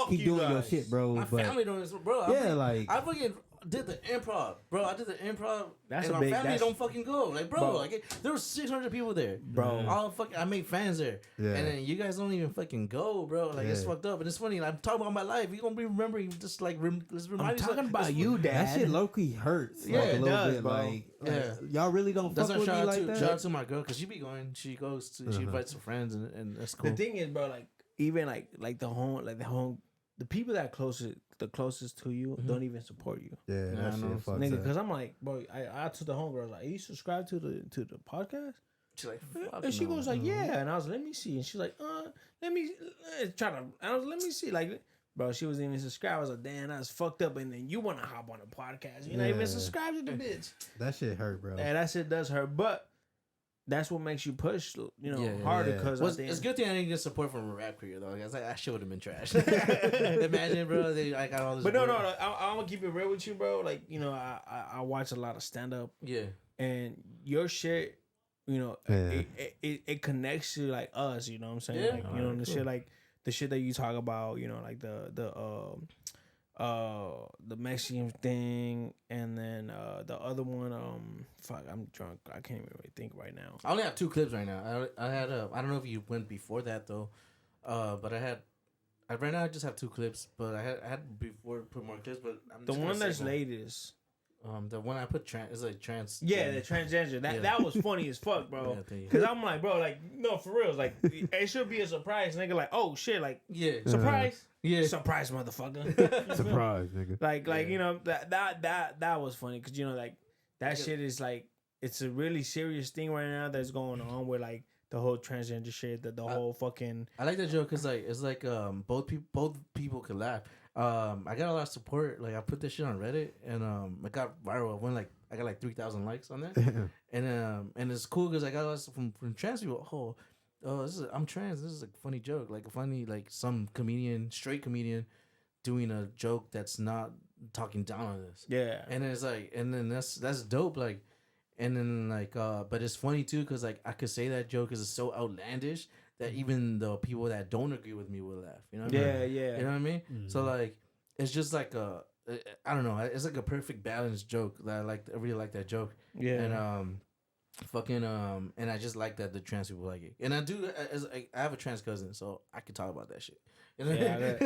keep doing your shit, bro. My family doing this, bro. I fucking did the improv, bro. I did the improv. That's and a my big, family don't fucking go, like, bro. Like, there was 600 people there, bro. All fucking, I made fans there, and then you guys don't even fucking go, bro. Like, it's fucked up, and it's funny. Like, I'm talking about my life. You gonna be remembering, just like, let's remind I'm talking about you, Dad. That shit low-key hurts. Yeah, like, it a little does, bit. bro. Like, y'all really don't fuck with me like that. Shout out to my girl, because she be going. She goes to, she invites her friends, and that's cool. The thing is, bro, like, even like the people that are the closest to you don't even support you. Yeah, that shit fucks nigga. up. Because I'm like, bro, I told the homegirl, like, "Are you subscribed to the podcast?" She's like, and she goes like, "Yeah," and I was, "Let me see," and she's like, "Let me try to." I was, "Let me see," like, bro, she wasn't even subscribed. I was like, damn, that's fucked up. And then you want to hop on a podcast. You're not even subscribed to the bitch. That shit hurt, bro. Yeah, that shit does hurt. But that's what makes you push, harder. Because it's a good thing I didn't get support from a rap career, though. Because that shit would have been trash. Imagine, bro, I got all this. But no, I'm going to keep it real with you, bro. Like, I watch a lot of stand-up. Yeah. And your shit, it connects to, like, us, you know what I'm saying? Yeah. Like, the shit, like, the shit that you talk about, like the Mexican thing, and then the other one, fuck, I'm drunk. I can't even really think right now. I only have 2 clips right now. I had I don't know if you went before that though, but right now I just have 2 clips, but I had before put more clips, but I'm the just one that's latest. The one I put is like trans. Yeah, the transgender. That was funny as fuck, bro. Yeah, Cause I'm like, bro, like, no, for real. Like, it should be a surprise, nigga. Like, oh shit, like, surprise, surprise, motherfucker. Surprise, nigga. Like, that was funny, cause like that shit is like, it's a really serious thing right now that's going on with like the whole transgender shit, the whole fucking. I like that joke because like it's like both people could laugh. I got a lot of support. Like I put this shit on Reddit and it got viral. I got like 3,000 likes on there, and it's cool because I got a lot from trans people. I'm trans. This is a funny joke, like a funny like some straight comedian doing a joke that's not talking down on this. Yeah, and it's like, and then that's dope. Like. And then like, but it's funny too because like I could say that joke because it's so outlandish that even the people that don't agree with me will laugh. You know what I mean? Yeah. You know what I mean? Mm-hmm. So like, it's just like I don't know. It's like a perfect balanced joke that I like. I really like that joke. Yeah. And and I just like that the trans people like it. And I do. I have a trans cousin, so I could talk about that shit. You know? Yeah,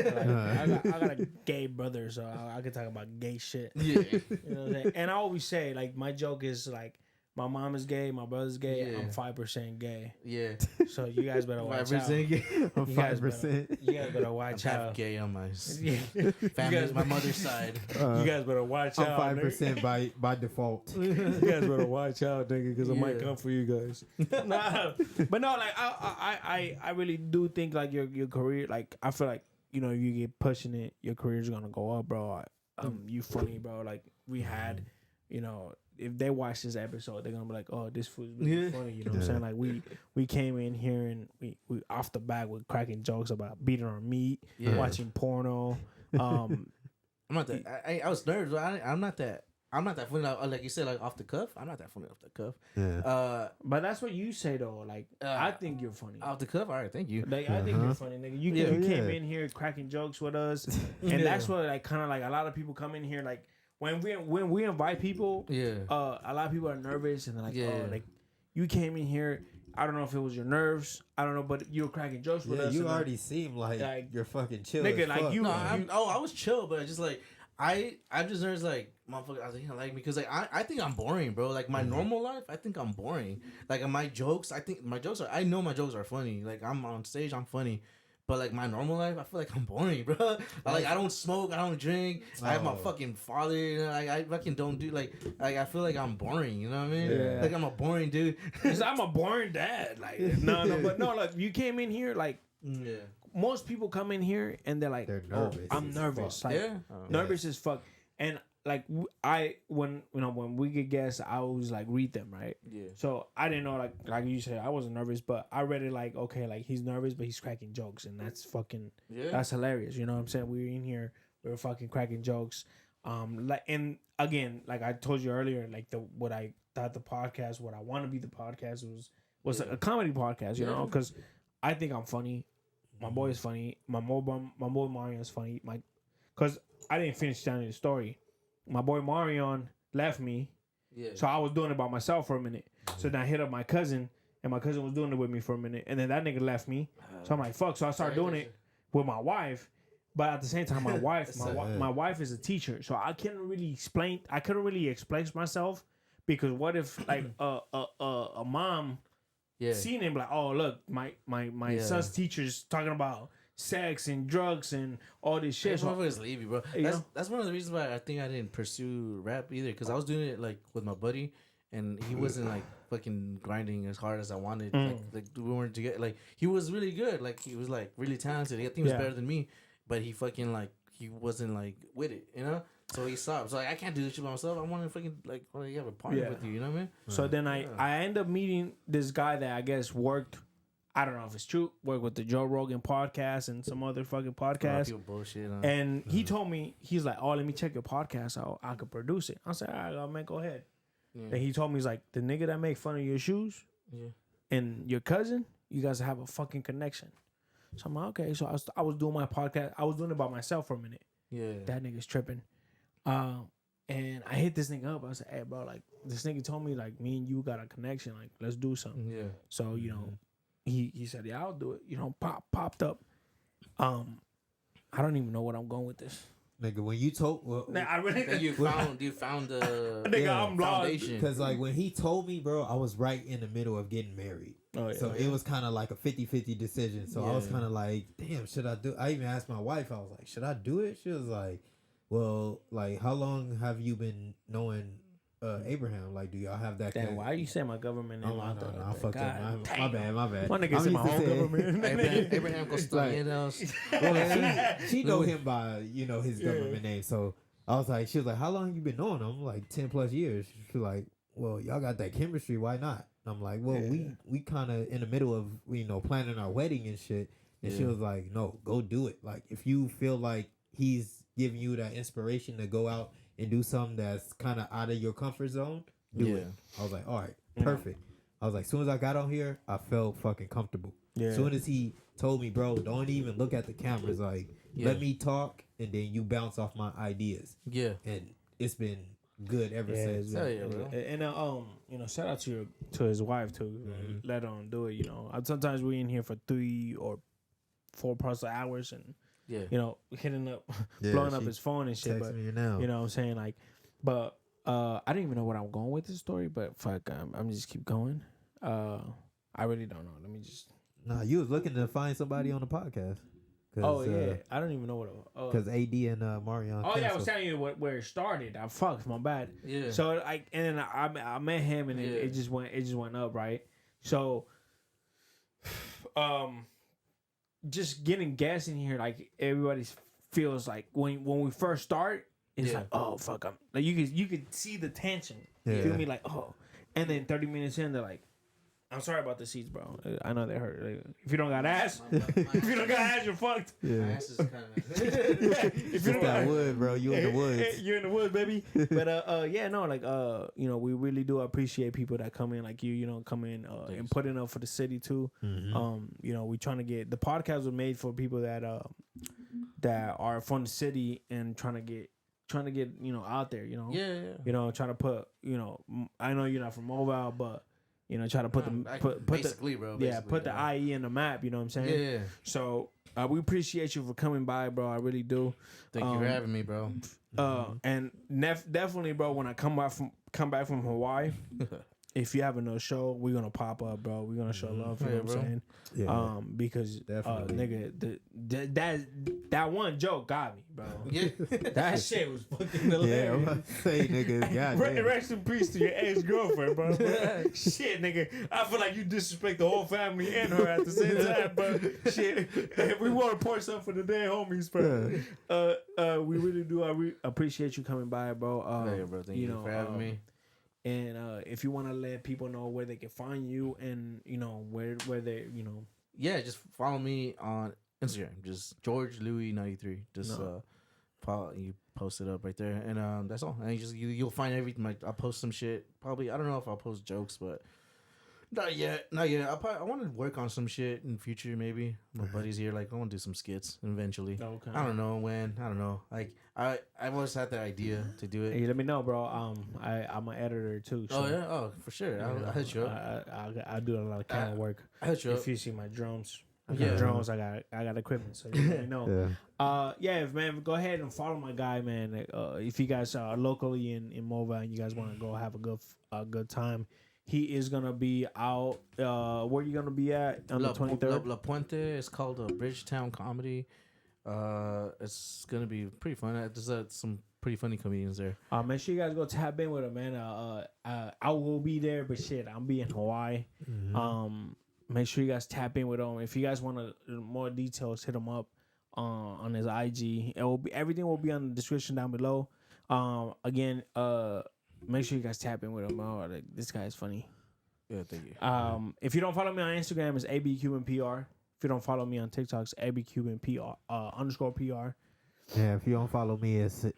I got a gay brother, so I can talk about gay shit. Yeah. You know what I'm saying? And I always say, like, my joke is like, my mom is gay, my brother's gay, I'm 5% gay. Yeah. So you guys better watch out. 5% gay. 5%. You guys better watch I'm out. half gay on my family, my mother's side. You guys better watch out. I'm 5% by default. You guys better watch out, nigga, because I might come for you guys. Nah, but no, like I really do think like your career, like I feel like you get pushing it, your career's gonna go up, bro. You funny, bro. Like we had, if they watch this episode, they're gonna be like, "Oh, this fool's really funny." You know what I'm saying? Like we came in here and we off the bat with cracking jokes about beating our meat, watching porno. I'm not that. I was nervous. I'm not that. I'm not that funny. Like you said, like off the cuff. I'm not that funny off the cuff. Yeah. But that's what you say though. Like I think you're funny off the cuff. All right, thank you. Like I think you're funny, nigga. You came in here cracking jokes with us, and that's what like kind of like a lot of people come in here like. When we invite people, a lot of people are nervous and they're like, oh, like you came in here. I don't know if it was your nerves. I don't know, but you were cracking jokes with us. You already seem like you're fucking chill. Nigga, like you. No, I was chill, but I just like I'm just nervous. Like motherfucker, I think I like me because like I think I'm boring, bro. Like my normal life, I think I'm boring. Like my jokes, I think my jokes are. I know my jokes are funny. Like I'm on stage, I'm funny. But like my normal life, I feel like I'm boring, bro. Like I don't smoke, I don't drink. I have my fucking father. I fucking don't do like I feel like I'm boring. You know what I mean? Yeah. Like I'm a boring dude. Cause I'm a boring dad. Like but like you came in here like most people come in here and they're like, nervous. I'm nervous. Like nervous as fuck. And like when we get guests, I always like read them, right? Yeah. So I didn't know like you said, I wasn't nervous, but I read it like, okay, like he's nervous, but he's cracking jokes, and that's fucking that's hilarious. You know what I'm saying? We're in here, we're fucking cracking jokes. Like and again, like I told you earlier, like what I thought the podcast, what I want to be the podcast was a comedy podcast, you know, because I think I'm funny. My boy is funny. My boy Mario is funny. Because I didn't finish telling the story. My boy Marion left me, so I was doing it by myself for a minute. So then I hit up my cousin, and my cousin was doing it with me for a minute, and then that nigga left me. So I'm like, fuck. So I started doing it with my wife, but at the same time, my wife is a teacher, so I couldn't really explain myself because what if like a mom seen him like, oh look, my son's teacher's talking about sex and drugs and all this shit. So motherfuckers leave you, bro. That's one of the reasons why I think I didn't pursue rap either, because I was doing it like with my buddy, and he wasn't like fucking grinding as hard as I wanted. Like we weren't together. Like he was really good. Like he was like really talented. I think he was better than me. but he fucking like he wasn't like with it, you know. So he stopped. So like, I can't do this shit by myself. I want to fucking like you have a partner with you. You know what I mean? So then I end up meeting this guy that I guess worked. I don't know if it's true. Worked with the Joe Rogan podcast and some other fucking podcasts. People bullshit. And he told me, he's like, "Oh, let me check your podcast. So I could produce it." I said, "All right, man, go ahead." Yeah. And he told me, he's like, "The nigga that make fun of your shoes, and your cousin, you guys have a fucking connection." So I'm like, okay. So I was doing my podcast. I was doing it by myself for a minute. Yeah, that nigga's tripping. And I hit this nigga up. I said, "Hey, bro, like this nigga told me like me and you got a connection. Like let's do something." Yeah. So you know, he said, "Yeah, I'll do it." You know, popped up. I don't even know what I'm going with this. Nigga, when you told, I really you found the nigga, I'm foundation. Because like when he told me, bro, I was right in the middle of getting married. Oh, yeah, so it was kind of like a 50-50 decision. So I was kind of like, damn, should I do? I even asked my wife. I was like, should I do it? She was like, well, like how long have you been knowing Abraham? Like, do y'all have that? Damn, why are you saying my government name? I fucked up. My bad. My nigga said my own government. Abraham goes she know him by his government name. So I was like, she was like, how long you been knowing him? Like 10+ years. She was like, well, y'all got that chemistry. Why not? And I'm like, well, we kind of in the middle of planning our wedding and shit. And she was like, no, go do it. Like if you feel like he's giving you that inspiration to go out and do something that's kind of out of your comfort zone, do it. I was like, all right, perfect. I was like, as soon as I got on here, I felt fucking comfortable. As soon as he told me, bro, don't even look at the cameras. Like, let me talk, and then you bounce off my ideas. Yeah. And it's been good ever since. Hell yeah, bro. And shout out to his wife too. Let him do it. Sometimes we in here for 3 or 4+ hours and. Hitting up, blowing up his phone and shit. But me now. You know what I'm saying? Like, but I don't even know where I'm going with this story, but fuck, I'm just keep going. I really don't know. Let me just. Nah, you was looking to find somebody on the podcast. Oh yeah, I don't even know what. Because AD and Marion. Oh yeah, I was telling you where it started. I fucked my bad. Yeah. So and then I met him and it just went up, right? So, just getting gas in here, like everybody feels like when we first start, it's like, oh fuck, like you could see the tension. You feel me? Like, oh, and then 30 minutes in, they're like, I'm sorry about the seats, bro. I know they hurt. Like, if you don't got ass, if you don't got ass, you're fucked. Yeah. My ass is kind of. If you don't got wood, bro, you in the woods. You're in the woods, baby. But we really do appreciate people that come in, like you, come in and putting up for the city too. Mm-hmm. We trying to get the podcast was made for people that are from the city and trying to get out there. Trying to put I know you're not from Mobile, but. Try to put the IE in the map. You know what I'm saying? Yeah. So we appreciate you for coming by, bro. I really do. Thank you for having me, bro. And definitely, bro. When I come back from Hawaii, if you have no show, we're gonna pop up, bro. We're gonna show love. You know what I'm saying? Yeah. Because nigga, that one joke got me, bro. Yeah. That shit was fucking hilarious. Yeah, I'm about to say, nigga, goddamn. Rest in peace to your ex-girlfriend, bro. Shit, nigga. I feel like you disrespect the whole family and her at the same time, bro. Shit. We want to pour something for the dead homies, bro. We really do. I appreciate you coming by, bro. Bro. Thank you for having me. And if you want to let people know where they can find you and, where they, Yeah, just follow me on Instagram. Just George Louis 93. Just you post it up right there. And that's all. And you'll find everything. Like, I'll post some shit. Probably, I don't know if I'll post jokes, but not yet. I want to work on some shit in the future, maybe. My buddy's here. Like, I want to do some skits eventually. Okay. I don't know when. I don't know. Like, I always had that idea to do it. Hey, let me know, bro. I'm an editor too. So, Oh, for sure. I'll hit you up. I do a lot of camera work. I'll hit you up. If you see my drones. I got drones. I got equipment, so you let me know. Man, go ahead and follow my guy, man. If you guys are locally in Mobile and you guys want to go have a good time, he is gonna be out. Where are you gonna be at on the 23rd? La Puente. It's called Bridgetown Comedy. It's gonna be pretty fun. There's some pretty funny comedians there. Make sure you guys go tap in with him, man. I will be there, but shit, I'm be in Hawaii. Mm-hmm. Make sure you guys tap in with him. If you guys want more details, hit him up. on his IG. Everything will be on the description down below. Again, make sure you guys tap in with him. Oh, this guy is funny. Yeah, thank you. If you don't follow me on Instagram, it's ABCubanPR. If you don't follow me on TikTok, it's ABCubanPR _PR. Yeah, if you don't follow me, it's on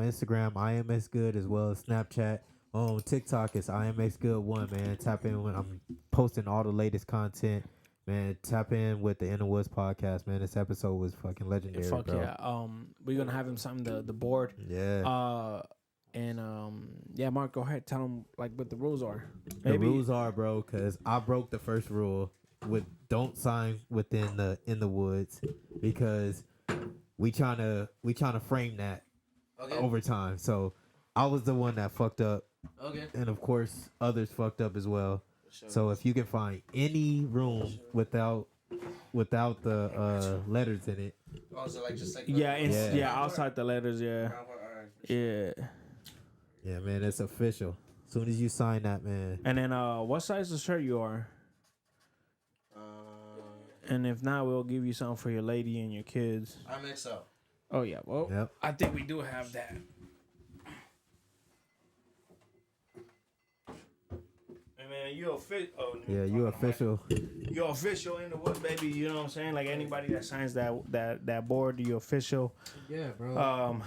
Instagram, IMXGood, as well as Snapchat. On TikTok, it's IMXGood1, man. Tap in when I'm posting all the latest content. Man, tap in with the In the Woods podcast, man. This episode was fucking legendary, Fuck bro. yeah. We're gonna have him sign the board. Yeah. Yeah, Mark, go ahead. Tell him like what the rules are. The rules are, bro, because I broke the first rule with don't sign within the In the Woods, because we trying to frame that over time. So I was the one that fucked up. Okay. And of course others fucked up as well. Sure. So if you can find any room without the letters in it. Oh, so like just like outside the letters, yeah. Yeah, man, it's official. As soon as you sign that, man. And then what size of shirt you are? And if not, we'll give you something for your lady and your kids. I'm XL. Oh yeah, well, yep. I think we do have that. Hey man, you official. Oh, yeah, you official. You're official in the Woods, baby. You know what I'm saying? Like anybody that signs that board, you official. Yeah, bro.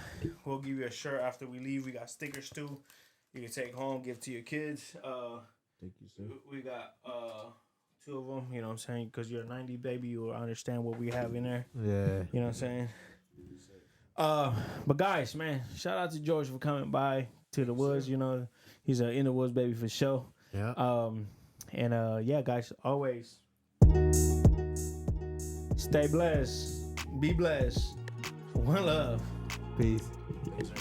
We'll give you a shirt after we leave. We got stickers too. You can take home, give to your kids. Thank you, sir. We got 2 of them. You know what I'm saying? Because you're a 90 baby, you will understand what we have in there. Yeah. You know what I'm saying? But guys, man, shout out to George for coming by to the Woods. You know, he's a In the Woods baby for sure. Yeah. Yeah, guys, always stay blessed, be blessed. One love. Peace. Thanks, sir.